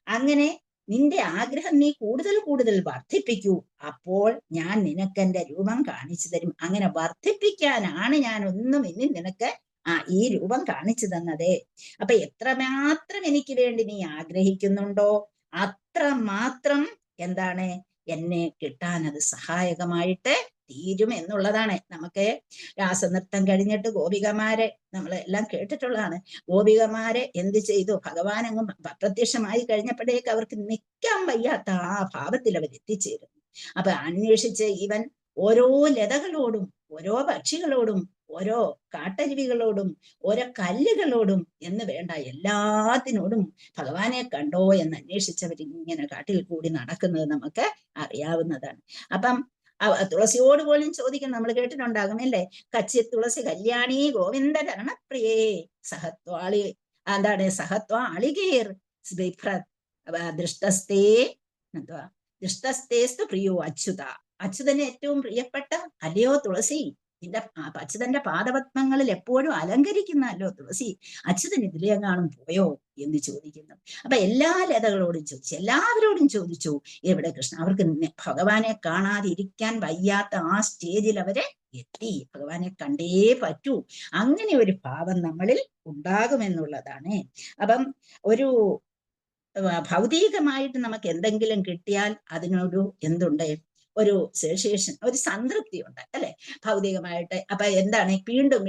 [SPEAKER 1] അങ്ങനെ നിന്റെ ആഗ്രഹം നീ കൂടുതൽ കൂടുതൽ വർദ്ധിപ്പിക്കൂ, അപ്പോൾ ഞാൻ നിനക്ക് എന്റെ രൂപം കാണിച്ചു തരും. അങ്ങനെ വർദ്ധിപ്പിക്കാനാണ് ഞാൻ ഒന്നും ഇനി നിനക്ക് ഈ രൂപം കാണിച്ചു തന്നത്. അപ്പൊ എത്രമാത്രം എനിക്ക് വേണ്ടി നീ ആഗ്രഹിക്കുന്നുണ്ടോ അത്രമാത്രം എന്താണ് എന്നെ കിട്ടാൻ അത് സഹായകമായിട്ട് തീരും എന്നുള്ളതാണ്. നമുക്ക് രാസനൃത്തം കഴിഞ്ഞിട്ട് ഗോപികമാരെ നമ്മൾ എല്ലാം കേട്ടിട്ടുള്ളതാണ്. ഗോപികമാരെ എന്ത് ചെയ്തു? ഭഗവാൻ അങ്ങ് പ്രത്യക്ഷമായി കഴിഞ്ഞപ്പോഴേക്ക് അവർക്ക് നിൽക്കാൻ വയ്യാത്ത ആ ഭാവത്തിൽ അവർ എത്തിച്ചേരുന്നു. അപ്പൊ അന്വേഷിച്ച് ഇവൻ ഓരോ ലതകളോടും ഓരോ പക്ഷികളോടും ഓരോ കാട്ടരുവികളോടും ഓരോ കല്ലുകളോടും എന്ന് വേണ്ട എല്ലാത്തിനോടും ഭഗവാനെ കണ്ടോ എന്ന് അന്വേഷിച്ചവരിങ്ങനെ കാട്ടിൽ കൂടി നടക്കുന്നത് നമുക്ക് അറിയാവുന്നതാണ്. അപ്പം തുളസിയോട് പോലും ചോദിക്കും, നമ്മൾ കേട്ടിട്ടുണ്ടാകും അല്ലേ? കച്ചി തുളസി കല്യാണി ഗോവിന്ദ രണപ്രിയേ സഹത്വാളി എന്താണ് സഹത്വാളികേർ ദൃഷ്ടസ്തേ എന്തുവാ ദൃഷ്ടസ്തേസ്തു പ്രിയോ അച്യുത. അച്യുതന് ഏറ്റവും പ്രിയപ്പെട്ട അല്ലയോ തുളസി, നിന്റെ അച്യുതന്റെ പാദപത്മങ്ങളിൽ എപ്പോഴും അലങ്കരിക്കുന്നല്ലോ തുളസി, അച്യുതൻ ഇതിലെങ്ങാനും പോയോ എന്ന് ചോദിക്കുന്നു. അപ്പൊ എല്ലാ ലതകളോടും ചോദിച്ചു, എല്ലാവരോടും ചോദിച്ചു എവിടെ കൃഷ്ണ. അവർക്ക് ഭഗവാനെ കാണാതെ ഇരിക്കാൻ വയ്യാത്ത ആ സ്റ്റേജിൽ അവരെ എത്തി. ഭഗവാനെ കണ്ടേ പറ്റൂ. അങ്ങനെ ഒരു ഭാവം നമ്മളിൽ ഉണ്ടാകുമെന്നുള്ളതാണ്. അപ്പം ഒരു ഭൗതികമായിട്ട് നമുക്ക് എന്തെങ്കിലും കിട്ടിയാൽ അതിനൊരു എന്തുണ്ട്? ഒരു സെൻസേഷൻ, ഒരു സംതൃപ്തി ഉണ്ട് അല്ലെ? ഭൗതികമായിട്ട്. അപ്പൊ എന്താണ്? വീണ്ടും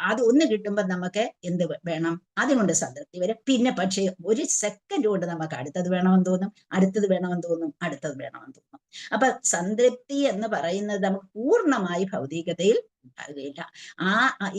[SPEAKER 1] അത് ഒന്ന് കിട്ടുമ്പോൾ നമുക്ക് എന്ത് വേണം? അതുകൊണ്ട് സംതൃപ്തി വരും. പിന്നെ പക്ഷേ ഒരു സെക്കൻഡ് കൊണ്ട് നമുക്ക് അടുത്തത് വേണമെന്ന് തോന്നും, അടുത്തത് വേണമെന്ന് തോന്നും, അടുത്തത് വേണമെന്ന് തോന്നും. അപ്പൊ സംതൃപ്തി എന്ന് പറയുന്നത് നമുക്ക് പൂർണ്ണമായി ഭൗതികതയിൽ ഉണ്ടാകുകയില്ല.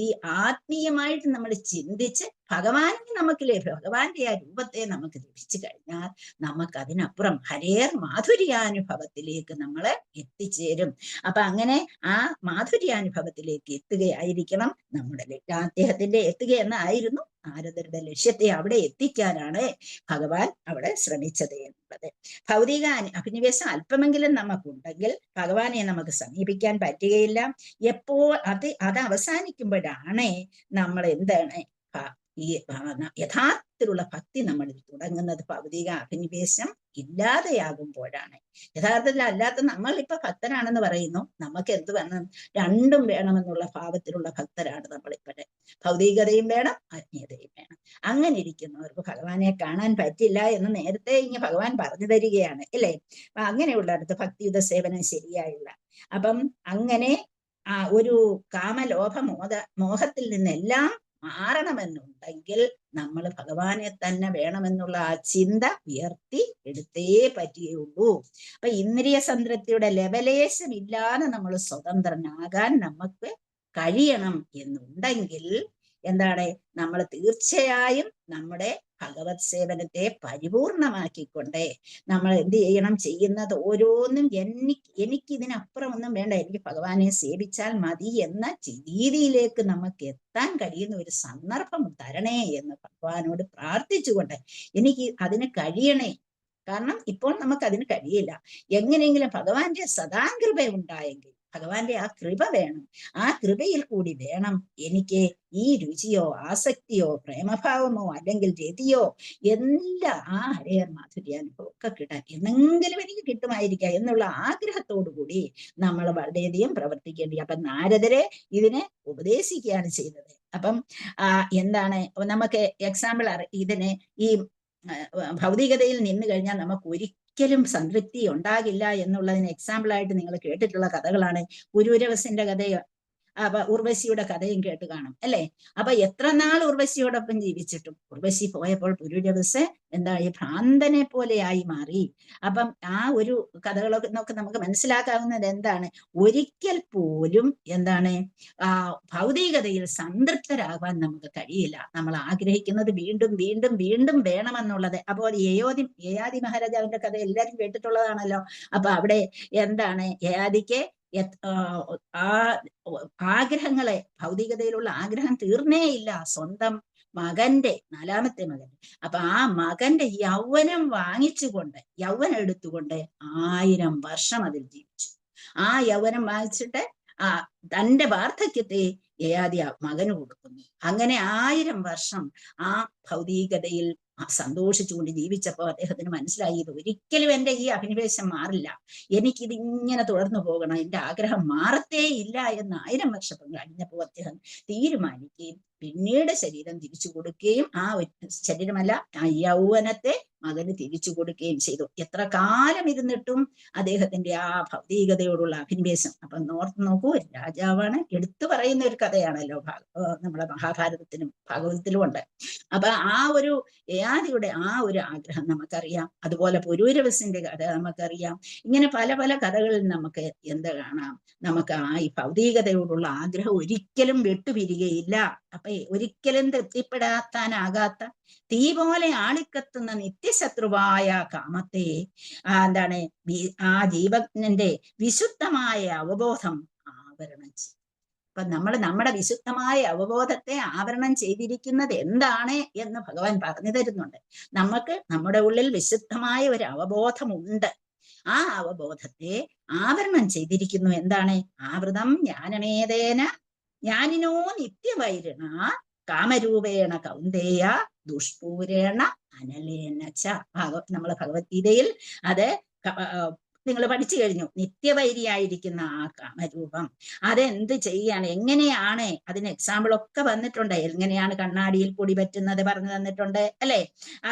[SPEAKER 1] ഈ ആത്മീയമായിട്ട് നമ്മൾ ചിന്തിച്ച് ഭഗവാനെ നമുക്ക് ഭഗവാന്റെ ആ രൂപത്തെ നമുക്ക് ലഭിച്ചു കഴിഞ്ഞാൽ നമുക്ക് അതിനപ്പുറം ഹരേർ മാധുര്യാനുഭവത്തിലേക്ക് നമ്മള് എത്തിച്ചേരും. അപ്പൊ അങ്ങനെ ആ മാധുര്യാനുഭവത്തിലേക്ക് എത്തുകയായിരിക്കണം നമ്മുടെ അദ്ദേഹത്തിന്റെ എത്തുകയെന്നായിരുന്നു നാരദരുടെ ലക്ഷ്യത്തെ അവിടെ എത്തിക്കാനാണ് ഭഗവാൻ അവിടെ ശ്രമിച്ചത് എന്നുള്ളത്. ഭൗതിക അഭിനിവേശം അല്പമെങ്കിലും നമുക്കുണ്ടെങ്കിൽ ഭഗവാനെ നമുക്ക് സമീപിക്കാൻ പറ്റുകയില്ല. എപ്പോൾ അത് അവസാനിക്കുമ്പോഴാണ് നമ്മൾ എന്താണ് ഈ യഥാർത്ഥത്തിലുള്ള ഭക്തി നമ്മളിൽ തുടങ്ങുന്നത്. ഭൗതിക അഭിനിവേശം ഇല്ലാതെയാകുമ്പോഴാണ്. യഥാർത്ഥത്തിൽ അല്ലാത്ത നമ്മളിപ്പോ ഭക്തനാണെന്ന് പറയുന്നു, നമുക്ക് എന്ത് വേണം? രണ്ടും വേണമെന്നുള്ള ഭാവത്തിലുള്ള ഭക്തരാണ് നമ്മളിപ്പോഴെ. ഭൗതികതയും വേണം, ആത്മീയതയും വേണം. അങ്ങനെ ഇരിക്കുന്നവർക്ക് ഭഗവാനെ കാണാൻ പറ്റില്ല എന്ന് നേരത്തെ ഇങ്ങനെ ഭഗവാൻ പറഞ്ഞു തരികയാണ് അല്ലേ? അപ്പൊ അങ്ങനെയുള്ളടത്ത് ഭക്തിയുത സേവനം ശരിയായില്ല. അപ്പം അങ്ങനെ ഒരു കാമലോഭ മോഹത്തിൽ നിന്നെല്ലാം മാറണമെന്നുണ്ടെങ്കിൽ നമ്മൾ ഭഗവാനെ തന്നെ വേണമെന്നുള്ള ആ ചിന്ത ഉയർത്തി എടുത്തേ പറ്റുകയുള്ളൂ. അപ്പൊ ഇന്ദ്രിയ സംതൃപ്തിയുടെ ലെവലേശം ഇല്ലാതെ നമ്മൾ സ്വതന്ത്രനാകാൻ നമുക്ക് കഴിയണം എന്നുണ്ടെങ്കിൽ എന്താണ്, നമ്മൾ തീർച്ചയായും നമ്മുടെ ഭഗവത് സേവനത്തെ പരിപൂർണമാക്കിക്കൊണ്ട് നമ്മൾ എന്ത് ചെയ്യണം, ചെയ്യുന്നത് ഓരോന്നും എനിക്ക് ഇതിനപ്പുറം ഒന്നും വേണ്ട, എനിക്ക് ഭഗവാനെ സേവിച്ചാൽ മതി എന്ന രീതിയിലേക്ക് നമുക്ക് എത്താൻ കഴിയുന്ന ഒരു സന്ദർഭം തരണേ എന്ന് ഭഗവാനോട് പ്രാർത്ഥിച്ചുകൊണ്ട് എനിക്ക് അതിന് കഴിയണേ. കാരണം ഇപ്പോൾ നമുക്ക് അതിന് കഴിയില്ല. എങ്ങനെയെങ്കിലും ഭഗവാന്റെ സദാകൃപ ഉണ്ടായെങ്കിൽ, ഭഗവാന്റെ ആ കൃപ വേണം. ആ കൃപയിൽ കൂടി വേണം എനിക്ക് ഈ രുചിയോ ആസക്തിയോ പ്രേമഭാവമോ അല്ലെങ്കിൽ രതിയോ എല്ലാം ആ ഹരേർ മാധുര്യാനുഭവം ഒക്കെ കിട്ടാൻ എന്നെങ്കിലും എനിക്ക് കിട്ടുമായിരിക്കാം എന്നുള്ള ആഗ്രഹത്തോടു കൂടി നമ്മൾ വളരെയധികം പ്രവർത്തിക്കേണ്ടി. അപ്പം നാരദരെ ഇതിനെ ഉപദേശിക്കുകയാണ് ചെയ്തത്. അപ്പം എന്താണ് നമുക്ക് എക്സാമ്പിൾ ഇതിനെ ഈ ഭൗതികതയിൽ നിന്ന് കഴിഞ്ഞാൽ നമുക്ക് ഒരിക്കലും സംതൃപ്തി ഉണ്ടാകില്ല എന്നുള്ളതിന് എക്സാമ്പിൾ ആയിട്ട് നിങ്ങൾ കേട്ടിട്ടുള്ള കഥകളാണ്. പുരൂരവസിന്റെ കഥയോ അപ്പൊ ഉർവശിയുടെ കഥയും കേട്ട് കാണും അല്ലെ. അപ്പൊ എത്ര നാൾ ഉർവശിയോടൊപ്പം ജീവിച്ചിട്ടും ഉർവശി പോയപ്പോൾ പുരൂരവസ് എന്താ ഈ ഭ്രാന്തനെ പോലെയായി മാറി. അപ്പം ആ ഒരു കഥകളൊക്കെ നമുക്ക് മനസ്സിലാക്കാവുന്നത് എന്താണ്, ഒരിക്കൽ പോലും എന്താണ് ഭൗതികതയിൽ സംതൃപ്തരാകാൻ നമുക്ക് കഴിയില്ല. നമ്മൾ ആഗ്രഹിക്കുന്നത് വീണ്ടും വീണ്ടും വീണ്ടും വേണമെന്നുള്ളത്. അപ്പോൾ യയാതി മഹാരാജാവിന്റെ കഥ എല്ലാവരും കേട്ടിട്ടുള്ളതാണല്ലോ. അപ്പൊ അവിടെ എന്താണ്, യയാതിക്ക് ആ ആഗ്രഹങ്ങളെ, ഭൗതികതയിലുള്ള ആഗ്രഹം തീർന്നേയില്ല. സ്വന്തം മകന്റെ 4ാമത്തെ മകൻ, അപ്പൊ ആ മകന്റെ യൗവനം വാങ്ങിച്ചുകൊണ്ട്, യൗവനം എടുത്തുകൊണ്ട് 1000 വർഷം അതിൽ ജീവിച്ചു. ആ യൗവനം വാങ്ങിച്ചിട്ട് തന്റെ വാർദ്ധക്യത്തെ യയാതി മകന് കൊടുക്കുന്നു. അങ്ങനെ 1000 വർഷം ആ ഭൗതികതയിൽ സന്തോഷിച്ചുകൊണ്ട് ജീവിച്ചപ്പോൾ അദ്ദേഹത്തിന് മനസ്സിലായി, ഇത് ഒരിക്കലും എൻ്റെ ഈ അഭിനിവേശം മാറില്ല, എനിക്കിതിങ്ങനെ തുടർന്നു പോകണം, എൻ്റെ ആഗ്രഹം മാറത്തേ ഇല്ല എന്ന് 1000 വർഷം കഴിഞ്ഞപ്പോൾ അദ്ദേഹം തീരുമാനിക്കുകയും പിന്നീട് ശരീരം തിരിച്ചു കൊടുക്കുകയും ആ ശരീരമല്ല ആ യൗവനത്തെ മകന് തിരിച്ചു കൊടുക്കുകയും ചെയ്തു. എത്ര കാലം ഇരുന്നിട്ടും അദ്ദേഹത്തിന്റെ ആ ഭൗതികതയോടുള്ള അഭിനിവേശം. അപ്പൊ നോക്കൂ, രാജാവാണ്, എടുത്തു പറയുന്ന ഒരു കഥയാണല്ലോ നമ്മളെ മഹാഭാരതത്തിലും ഭാഗവതത്തിലും ഉണ്ട്. അപ്പൊ ആ ഒരു യയാതിയുടെ ആ ഒരു ആഗ്രഹം നമുക്കറിയാം. അതുപോലെ പുരൂരവസിന്റെ കഥ നമുക്കറിയാം. ഇങ്ങനെ പല പല കഥകളിൽ നമുക്ക് എന്ത് കാണാം, നമുക്ക് ആ ഈ ഭൗതികതയോടുള്ള ആഗ്രഹം ഒരിക്കലും വിട്ടുപിരികയില്ല. അപ്പൊ ഒരിക്കലും തൃപ്തിപ്പെടാത്താനാകാത്ത തീ പോലെ ആളിക്കത്തുന്ന നിത്യശത്രുവായ കാമത്തെ എന്താണ് ആ ജീവന്റെ വിശുദ്ധമായ അവബോധം ആവരണം ചെയ്യും. അപ്പൊ നമ്മൾ നമ്മുടെ വിശുദ്ധമായ അവബോധത്തെ ആവരണം ചെയ്തിരിക്കുന്നത് എന്താണ് എന്ന് ഭഗവാൻ പറഞ്ഞു തരുന്നുണ്ട്. നമുക്ക് നമ്മുടെ ഉള്ളിൽ വിശുദ്ധമായ ഒരു അവബോധമുണ്ട്. ആ അവബോധത്തെ ആവരണം ചെയ്തിരിക്കുന്നു. എന്താണ്? ആവൃതം ജ്ഞാനമേതേന ജ്ഞാനിനോ നിത്യവൈരണ കാമരൂപേണ കൗന്ദേയ ദുഷ്പൂരേണ അനലേന ച. നമ്മളെ ഭഗവത്ഗീതയിൽ അത് നിങ്ങൾ പഠിച്ചു കഴിഞ്ഞു. നിത്യവൈരിയായിരിക്കുന്ന ആ കാമരൂപം അതെന്ത് ചെയ്യാണ്, എങ്ങനെയാണ്, അതിന് എക്സാമ്പിൾ ഒക്കെ വന്നിട്ടുണ്ട്. എങ്ങനെയാണ് കണ്ണാടിയിൽ പൊടി പറ്റുന്നത് പറഞ്ഞു തന്നിട്ടുണ്ട് അല്ലെ.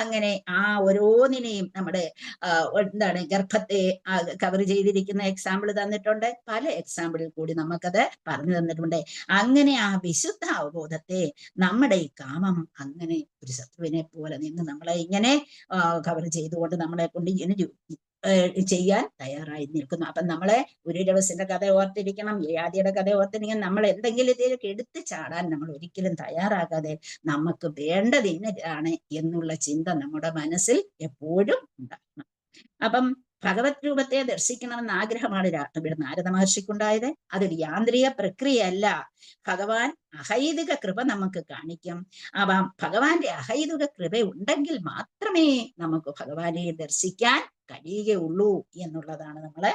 [SPEAKER 1] അങ്ങനെ ആ ഓരോന്നിനെയും നമ്മുടെ എന്താണ് ഗർഭത്തെ കവർ ചെയ്തിരിക്കുന്ന എക്സാമ്പിൾ തന്നിട്ടുണ്ട്. പല എക്സാമ്പിളിൽ കൂടി നമുക്കത് പറഞ്ഞു തന്നിട്ടുണ്ട്. അങ്ങനെ ആ വിശുദ്ധ അവബോധത്തെ നമ്മുടെ ഈ കാമം അങ്ങനെ ഒരു ശത്രുവിനെ പോലെ നിന്ന് നമ്മളെ ഇങ്ങനെ കവർ ചെയ്തുകൊണ്ട് നമ്മളെ കൊണ്ട് ഇങ്ങനെ ചെയ്യാൻ തയ്യാറായി നിൽക്കുന്നു. അപ്പൊ നമ്മളെ പുരൂരവസിന്റെ കഥ ഓർത്തിരിക്കണം, യയാതിയുടെ കഥ ഓർത്തിരിക്കണം. നമ്മൾ എന്തെങ്കിലും ഇതിലേക്ക് എടുത്തു ചാടാൻ നമ്മൾ ഒരിക്കലും തയ്യാറാകാതെ നമുക്ക് വേണ്ടത് ഇന്നതാണ് എന്നുള്ള ചിന്ത നമ്മുടെ മനസ്സിൽ എപ്പോഴും ഉണ്ടാകണം. അപ്പം ഭഗവത് രൂപത്തെ ദർശിക്കണമെന്ന ആഗ്രഹമാണ് ഇവിടെ നാരദ മഹർഷിക്കുണ്ടായത്. അതൊരു യാന്ത്രിക പ്രക്രിയയല്ല. ഭഗവാൻ അഹൈതുക കൃപ നമുക്ക് കാണിക്കും. അവ ഭഗവാന്റെ അഹൈതുക കൃപ ഉണ്ടെങ്കിൽ മാത്രമേ നമുക്ക് ഭഗവാനെ ദർശിക്കാൻ കഴിയുകയുള്ളൂ എന്നുള്ളതാണ് നമ്മൾ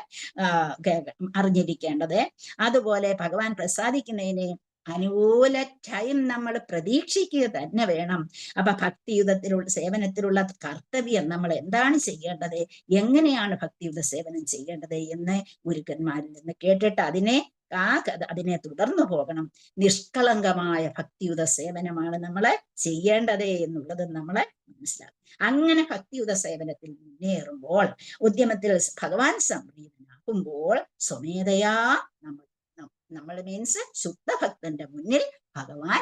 [SPEAKER 1] അറിഞ്ഞിരിക്കേണ്ടത്. അതുപോലെ ഭഗവാൻ പ്രസാദിക്കുന്നതിന് അനുകൂല ടൈം നമ്മൾ പ്രതീക്ഷിക്കുക തന്നെ വേണം. അപ്പൊ ഭക്തിയുധത്തിലുള്ള സേവനത്തിലുള്ള കർത്തവ്യം നമ്മൾ എന്താണ് ചെയ്യേണ്ടത്, എങ്ങനെയാണ് ഭക്തിയുധ സേവനം ചെയ്യേണ്ടത് എന്ന് ഗുരുക്കന്മാരിൽ നിന്ന് കേട്ടിട്ട് അതിനെ തുടർന്നു പോകണം. നിഷ്കളങ്കമായ ഭക്തിയുധ സേവനമാണ് നമ്മളെ ചെയ്യേണ്ടത് എന്നുള്ളത് നമ്മളെ മനസ്സിലാക്കും. അങ്ങനെ ഭക്തിയുധ സേവനത്തിൽ മുന്നേറുമ്പോൾ, ഉദ്യമത്തിൽ ഭഗവാൻ സംപ്രീതനാകുമ്പോൾ സ്വമേധയാ നമ്മൾ മീൻസ് ശുദ്ധഭക്തന്റെ മുന്നിൽ ഭഗവാൻ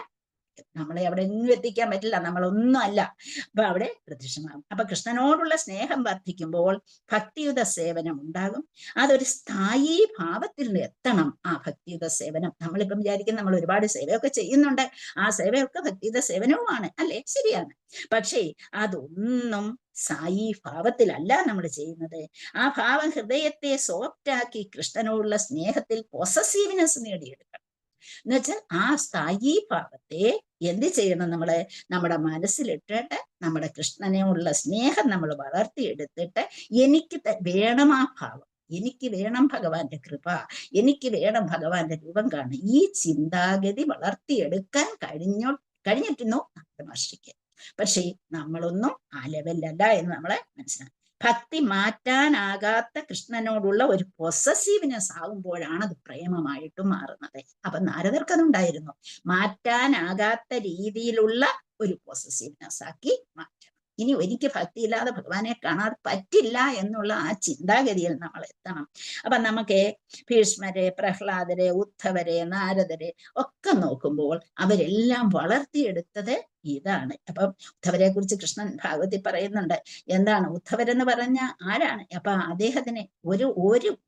[SPEAKER 1] നമ്മളെ അവിടെ ഒന്നും എത്തിക്കാൻ പറ്റില്ല, നമ്മളൊന്നും അല്ല. അപ്പൊ അവിടെ പ്രത്യക്ഷമാകും. അപ്പൊ കൃഷ്ണനോടുള്ള സ്നേഹം വർദ്ധിക്കുമ്പോൾ ഭക്തിയുത സേവനം ഉണ്ടാകും. അതൊരു സ്ഥായി ഭാവത്തിൽ എത്തണം. ആ ഭക്തിയുത സേവനം നമ്മളിപ്പം വിചാരിക്കും നമ്മൾ ഒരുപാട് സേവയൊക്കെ ചെയ്യുന്നുണ്ട്, ആ സേവയൊക്കെ ഭക്തിയുത സേവനവുമാണ്, അല്ലെ? ശരിയാണ്. പക്ഷേ അതൊന്നും സായി ഭാവത്തിലല്ല നമ്മൾ ചെയ്യുന്നത്. ആ ഭാവം ഹൃദയത്തെ സോഫ്റ്റ് ആക്കി കൃഷ്ണനോടുള്ള സ്നേഹത്തിൽ പൊസസീവ്നെസ് നേടിയെടുക്കണം. എന്നുവെച്ചാൽ ആ സ്ഥായി ഭാവത്തെ എന്ത് ചെയ്യണം? നമ്മള് നമ്മുടെ മനസ്സിലിട്ടിട്ട് നമ്മുടെ കൃഷ്ണനോടുള്ള സ്നേഹം നമ്മൾ വളർത്തിയെടുത്തിട്ട് എനിക്ക് വേണം ആ ഭാവം, എനിക്ക് വേണം ഭഗവാന്റെ കൃപ, എനിക്ക് വേണം ഭഗവാന്റെ രൂപം കാണും, ഈ ചിന്താഗതി വളർത്തിയെടുക്കാൻ കഴിഞ്ഞിട്ടുണ്ടോ നമ്മുടെ മാഷിക്ക്. പക്ഷേ നമ്മളൊന്നും ആ ലെവലിലല്ല എന്ന് നമ്മളെ മനസ്സിലാക്കും. ഭക്തി മാറ്റാനാകാത്ത കൃഷ്ണനോടുള്ള ഒരു പൊസസീവ്നെസ് ആകുമ്പോഴാണ് അത് പ്രേമമായിട്ട് മാറുന്നത്. അപ്പൊ നാരദർക്ക് അതുണ്ടായിരുന്നു, മാറ്റാനാകാത്ത രീതിയിലുള്ള ഒരു പൊസസീവ്നെസ് ആക്കി മാറ്റണം. ഇനി എനിക്ക് ഭക്തിയില്ലാതെ ഭഗവാനെ കാണാൻ പറ്റില്ല എന്നുള്ള ആ ചിന്താഗതിയിൽ നമ്മൾ എത്തണം. അപ്പൊ നമുക്ക് ഭീഷ്മരെ, പ്രഹ്ലാദരെ, ഉദ്ധവരെ, നാരദരെ ഒക്കെ നോക്കുമ്പോൾ അവരെല്ലാം വളർത്തിയെടുത്തത് ഇതാണ്. അപ്പൊ ഉദ്ധവരെ കുറിച്ച് കൃഷ്ണൻ ഭാഗവത്തിൽ പറയുന്നുണ്ട്. എന്താണ് ഉദ്ധവരെന്ന് പറഞ്ഞ ആരാണ്? അപ്പൊ അദ്ദേഹത്തിന് ഒരു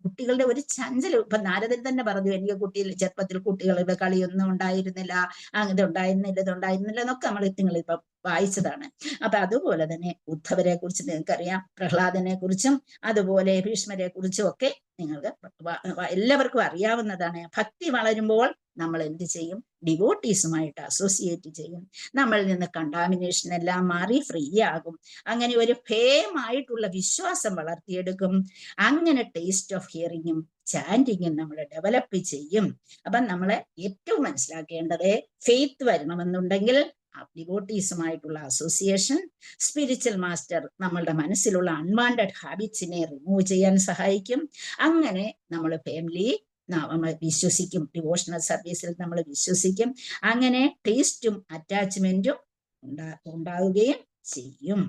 [SPEAKER 1] കുട്ടികളുടെ ഒരു ചഞ്ചലം, ഇപ്പൊ നാരദൻ തന്നെ പറഞ്ഞു, എനിക്ക് ചെറുപ്പത്തിൽ കുട്ടികളുടെ കളിയൊന്നും ഉണ്ടായിരുന്നില്ല, ഇതുണ്ടായിരുന്നില്ല എന്നൊക്കെ നിങ്ങളിപ്പോ വായിച്ചതാണ്. അപ്പൊ അതുപോലെ തന്നെ ഉദ്ധവരെ കുറിച്ച് നിങ്ങൾക്കറിയാം, പ്രഹ്ലാദനെ കുറിച്ചും അതുപോലെ ഭീഷ്മരെ കുറിച്ചും ഒക്കെ നിങ്ങൾക്ക് എല്ലാവർക്കും അറിയാവുന്നതാണ്. ഭക്തി വളരുമ്പോൾ നമ്മൾ എന്ത് ചെയ്യും? ഡിവോട്ടീസുമായിട്ട് അസോസിയേറ്റ് ചെയ്യും. നമ്മളിൽ നിന്ന് കണ്ടാമിനേഷൻ എല്ലാം മാറി ഫ്രീ ആകും. അങ്ങനെ ഒരു ഫേമായിട്ടുള്ള വിശ്വാസം വളർത്തിയെടുക്കും. അങ്ങനെ ടേസ്റ്റ് ഓഫ് ഹിയറിങ്ങും ചാൻഡിങ്ങും നമ്മൾ ഡെവലപ്പ് ചെയ്യും. അപ്പൊ നമ്മളെ ഏറ്റവും മനസ്സിലാക്കേണ്ടത്, ഫെയ്ത്ത് വരണമെന്നുണ്ടെങ്കിൽ ഡിവോട്ടീസുമായിട്ടുള്ള അസോസിയേഷൻ, സ്പിരിച്വൽ മാസ്റ്റർ നമ്മളുടെ മനസ്സിലുള്ള അൺവാണ്ടഡ് ഹാബിറ്റ്സിനെ റിമൂവ് ചെയ്യാൻ സഹായിക്കും. അങ്ങനെ നമ്മൾ ഫാമിലി നമ്മൾ വിശ്വസിക്കും, ഡിവോഷണൽ സർവീസിൽ നമ്മൾ വിശ്വസിക്കും. അങ്ങനെ ടേസ്റ്റും അറ്റാച്ച്മെന്റും ഉണ്ടാവുകയും ചെയ്യും.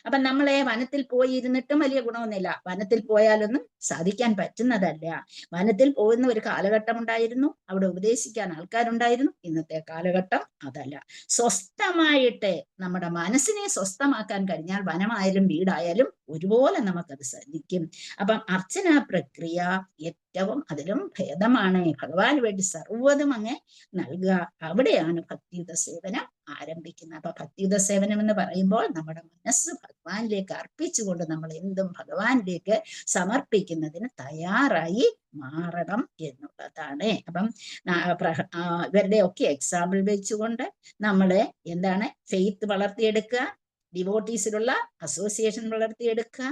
[SPEAKER 1] അപ്പൊ നമ്മളെ വനത്തിൽ പോയി ഇരുന്നിട്ടും വലിയ ഗുണമൊന്നുമില്ല, വനത്തിൽ പോയാലൊന്നും സാധിക്കാൻ പറ്റുന്നതല്ല. വനത്തിൽ പോകുന്ന ഒരു കാലഘട്ടം ഉണ്ടായിരുന്നു, അവിടെ ഉപദേശിക്കാൻ ആൾക്കാരുണ്ടായിരുന്നു. ഇന്നത്തെ കാലഘട്ടം അതല്ല. സ്വസ്ഥമായിട്ട് നമ്മുടെ മനസ്സിനെ സ്വസ്ഥമാക്കാൻ കഴിഞ്ഞാൽ വനമായാലും വീടായാലും ഒരുപോലെ നമുക്കത് സാധിക്കും. അപ്പം അർച്ചന പ്രക്രിയ ഏറ്റവും അതിലും ഭേദമാണ്. ഭഗവാന് വേണ്ടി സർവ്വതും അങ്ങ് നൽകുക, അവിടെയാണ് ഭക്തിയുത സേവനം ആരംഭിക്കുന്നത്. അപ്പൊ ഭക്തിയുത സേവനം എന്ന് പറയുമ്പോൾ നമ്മുടെ മനസ്സ് ഭഗവാനിലേക്ക് അർപ്പിച്ചുകൊണ്ട് നമ്മൾ എന്തും ഭഗവാനിലേക്ക് സമർപ്പിക്കുന്നതിന് തയ്യാറായി മാറണം എന്നുള്ളതാണ്. അപ്പം ഇവരുടെ ഒക്കെ എക്സാമ്പിൾ വെച്ചുകൊണ്ട് നമ്മള് എന്താണ് ഫെയ്ത്ത് വളർത്തിയെടുക്കുക, ഡിവോട്ടീസിലുള്ള അസോസിയേഷൻ വളർത്തിയെടുക്കുക,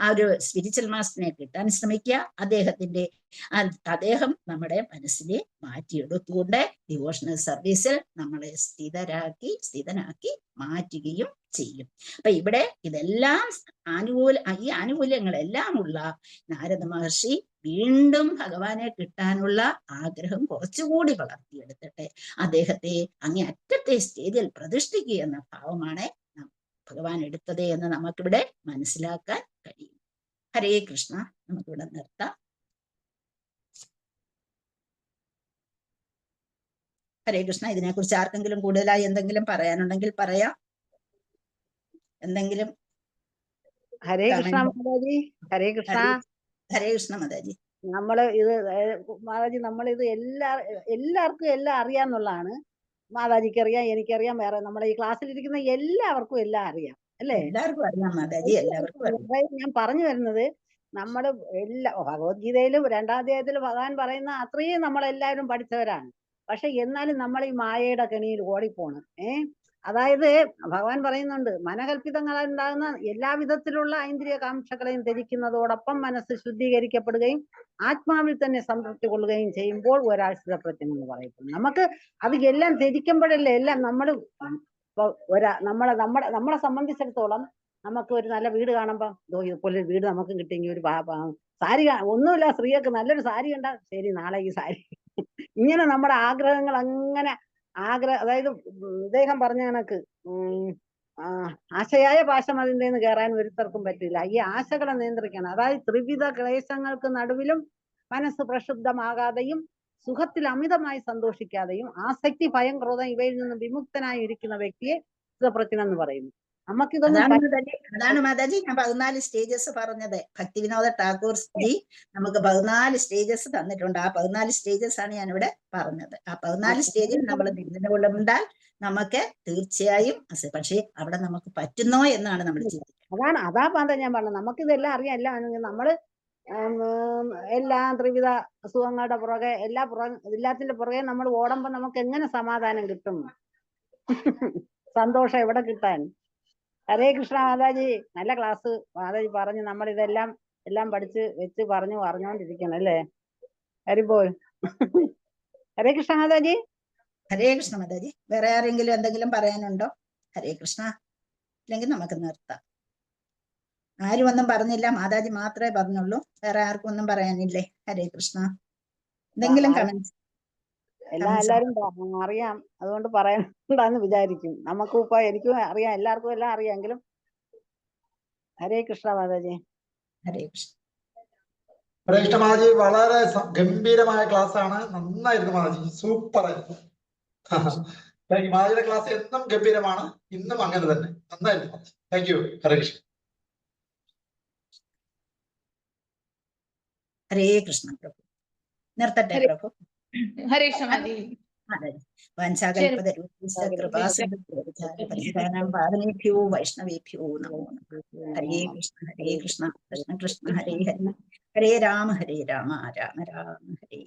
[SPEAKER 1] ആ ഒരു സ്പിരിച്വൽ മാസ്റ്ററിനെ കിട്ടാൻ ശ്രമിക്കുക. അദ്ദേഹം നമ്മുടെ മനസ്സിനെ മാറ്റിയെടുത്തുകൊണ്ട് ഡിവോഷണൽ സർവീസിൽ നമ്മളെ സ്ഥിതനാക്കി മാറ്റുകയും ചെയ്യും. അപ്പൊ ഇവിടെ ഇതെല്ലാം ഈ ആനുകൂല്യങ്ങളെല്ലാം ഉള്ള നാരദ മഹർഷി വീണ്ടും ഭഗവാനെ കിട്ടാനുള്ള ആഗ്രഹം കുറച്ചുകൂടി വളർത്തിയെടുത്തിട്ട് അദ്ദേഹത്തെ അങ്ങേ അറ്റത്തെ സ്റ്റേജിൽ പ്രതിഷ്ഠിക്കുക എന്ന ഭാവമാണ് ഭഗവാൻ എടുത്തത് എന്ന് നമുക്കിവിടെ മനസ്സിലാക്കാൻ കഴിയും. ഹരേ കൃഷ്ണ. നമുക്കിവിടെ നിർത്താം. ഹരേ കൃഷ്ണ. ഇതിനെക്കുറിച്ച് ആർക്കെങ്കിലും കൂടുതലായി എന്തെങ്കിലും പറയാനുണ്ടെങ്കിൽ പറയാം. എന്തെങ്കിലും?
[SPEAKER 2] ഹരേ കൃഷ്ണ മാതാജി. ഹരേ കൃഷ്ണ.
[SPEAKER 1] ഹരേ കൃഷ്ണ മാതാജി.
[SPEAKER 2] മാതാജി നമ്മളിത് എല്ലാവർക്കും എല്ലാം അറിയാന്നുള്ളതാണ്. മാതാജിക്ക് അറിയാം, എനിക്കറിയാം, വേറെ നമ്മളെ ഈ ക്ലാസ്സിലിരിക്കുന്ന എല്ലാവർക്കും എല്ലാം അറിയാം, അല്ലേ?
[SPEAKER 1] എല്ലാവർക്കും അറിയാം മാതാജി, എല്ലാവർക്കും അറിയാം.
[SPEAKER 2] ഞാൻ പറഞ്ഞു വരുന്നത്, നമ്മുടെ ഭഗവത്ഗീതയിലും 2-ാം അധ്യായത്തിൽ ഭഗവാൻ പറയുന്ന അത്രയും നമ്മളെല്ലാവരും പഠിച്ചവരാണ്. പക്ഷെ എന്നാലും നമ്മൾ ഈ മായയുടെ കെണിയിൽ ഓടിപ്പോണ്. അതായത് ഭഗവാൻ പറയുന്നുണ്ട്, മനകൽപ്പിതങ്ങളാൽ ഉണ്ടാകുന്ന എല്ലാവിധത്തിലുള്ള ഐന്ദ്രിയ കാംക്ഷകളെയും ത്യജിക്കുന്നതോടൊപ്പം മനസ്സ് ശുദ്ധീകരിക്കപ്പെടുകയും ആത്മാവിൽ തന്നെ സംതൃപ്തി കൊള്ളുകയും ചെയ്യുമ്പോൾ ഒരാഴ്ച പ്രത്യം എന്ന് പറയുന്നത്. നമുക്ക് അത് എല്ലാം ത്യജിക്കുമ്പോഴല്ലേ എല്ലാം നമ്മളെ സംബന്ധിച്ചിടത്തോളം നമുക്ക് ഒരു നല്ല വീട് കാണുമ്പോ ഇതുപോലെ വീട് നമുക്ക് കിട്ടിയെങ്കിൽ ഒരു സാരി ഒന്നുമില്ല, സ്ത്രീയൊക്കെ നല്ലൊരു സാരി കണ്ടാ ശരി, നാളെ ഈ സാരി ഇങ്ങനെ നമ്മുടെ ആഗ്രഹങ്ങൾ അങ്ങനെ അതായത് ഇദ്ദേഹം പറഞ്ഞ കണക്ക് ആശയായ പാശം അതിൻ്റെ നിന്ന് കയറാൻ ഒരുത്തർക്കും പറ്റില്ല. ഈ ആശകളെ നിയന്ത്രിക്കണം. അതായത് ത്രിവിധ ക്ലേശങ്ങൾക്ക് നടുവിലും മനസ്സ് പ്രക്ഷുബ്ധമാകാതെയും സുഖത്തിൽ അമിതമായി സന്തോഷിക്കാതെയും ആസക്തി, ഭയം, ക്രോധം ഇവയിൽ നിന്ന് വിമുക്തനായി ഇരിക്കുന്ന വ്യക്തിയെ സ്ഥിതപ്രജ്ഞൻ എന്ന് പറയുന്നു. നമുക്കിതൊന്നും
[SPEAKER 1] അതാണ് മാതാജി ഞാൻ 14 സ്റ്റേജസ് പറഞ്ഞത്. ഭക്തിവിനോദ ടാഗോർ ജി നമുക്ക് 14 സ്റ്റേജസ് തന്നിട്ടുണ്ട്. ആ 14 സ്റ്റേജസ് ആണ് ഞാൻ ഇവിടെ പറഞ്ഞത്. ആ 14 സ്റ്റേജിൽ നമ്മൾ നിന്നുകൊണ്ടാൽ നമുക്ക് തീർച്ചയായും, പക്ഷേ അവിടെ നമുക്ക് പറ്റുന്നോ എന്നാണ് നമ്മൾ ചിന്തിക്കുന്നത്.
[SPEAKER 2] അതാ മാതാ ഞാൻ പറഞ്ഞത്. നമുക്കിതെല്ലാം അറിയാം. എല്ലാം നമ്മള് എല്ലാ ത്രിവിധ അസുഖങ്ങളുടെ പുറകെ എല്ലാത്തിന്റെ പുറകെ നമ്മൾ ഓടുമ്പോ നമുക്ക് എങ്ങനെ സമാധാനം കിട്ടും? സന്തോഷം എവിടെ കിട്ടാൻ? ഹരേ കൃഷ്ണ മാതാജി. നല്ല ക്ലാസ് മാതാജി പറഞ്ഞു. നമ്മൾ എല്ലാം പഠിച്ച് വെച്ച് പറഞ്ഞുകൊണ്ടിരിക്കണം അല്ലേ? ഹരിബോൾ. ഹരേ കൃഷ്ണ മാതാജി.
[SPEAKER 1] ഹരേ കൃഷ്ണ മാതാജി. വേറെ ആരെങ്കിലും എന്തെങ്കിലും പറയാനുണ്ടോ? ഹരേ കൃഷ്ണ. ഇല്ലെങ്കിൽ നമുക്ക് നിർത്താം. ആരും ഒന്നും പറഞ്ഞില്ല, മാതാജി മാത്രമേ പറഞ്ഞുള്ളൂ. വേറെ ആർക്കും ഒന്നും പറയാനില്ലേ? ഹരേ കൃഷ്ണ. എന്തെങ്കിലും കമന്റ്സ്?
[SPEAKER 2] എല്ലാരും അറിയാം, അതുകൊണ്ട് പറയണ്ടെന്ന് വിചാരിക്കും. നമുക്കും ഇപ്പൊ എനിക്കും അറിയാം, എല്ലാവർക്കും എല്ലാം അറിയാമെങ്കിലും. ഹരേ കൃഷ്ണ മാതാജി.
[SPEAKER 1] ഹരേ കൃഷ്ണ.
[SPEAKER 3] ഹരേ കൃഷ്ണ മാതാജി. വളരെ ഗംഭീരമായ ക്ലാസ് ആണ്. നന്നായിരുന്നു മാതാജി, സൂപ്പർ ആയിരുന്നു. മാതാജിയുടെ ക്ലാസ് എന്നും ഗംഭീരമാണ്, ഇന്നും അങ്ങനെ തന്നെ. നന്നായിരുന്നു മാതാജി. Thank you. ഹരേ കൃഷ്ണ.
[SPEAKER 1] ഹരേ കൃഷ്ണ പ്രഭു. നിർത്തട്ടെ പ്രഭു.
[SPEAKER 4] ഹരേ കൃഷ്ണ മാതാജി.
[SPEAKER 1] വാഞ്ചാകൽപതരുഭ്യോ വൈഷ്ണവേഭ്യോ നമോ നമഃ. ഹരേ കൃഷ്ണ ഹരേ കൃഷ്ണ കൃഷ്ണ കൃഷ്ണ ഹരേ ഹരേ, ഹരേ രാമ രാമ രാമ ഹരേ.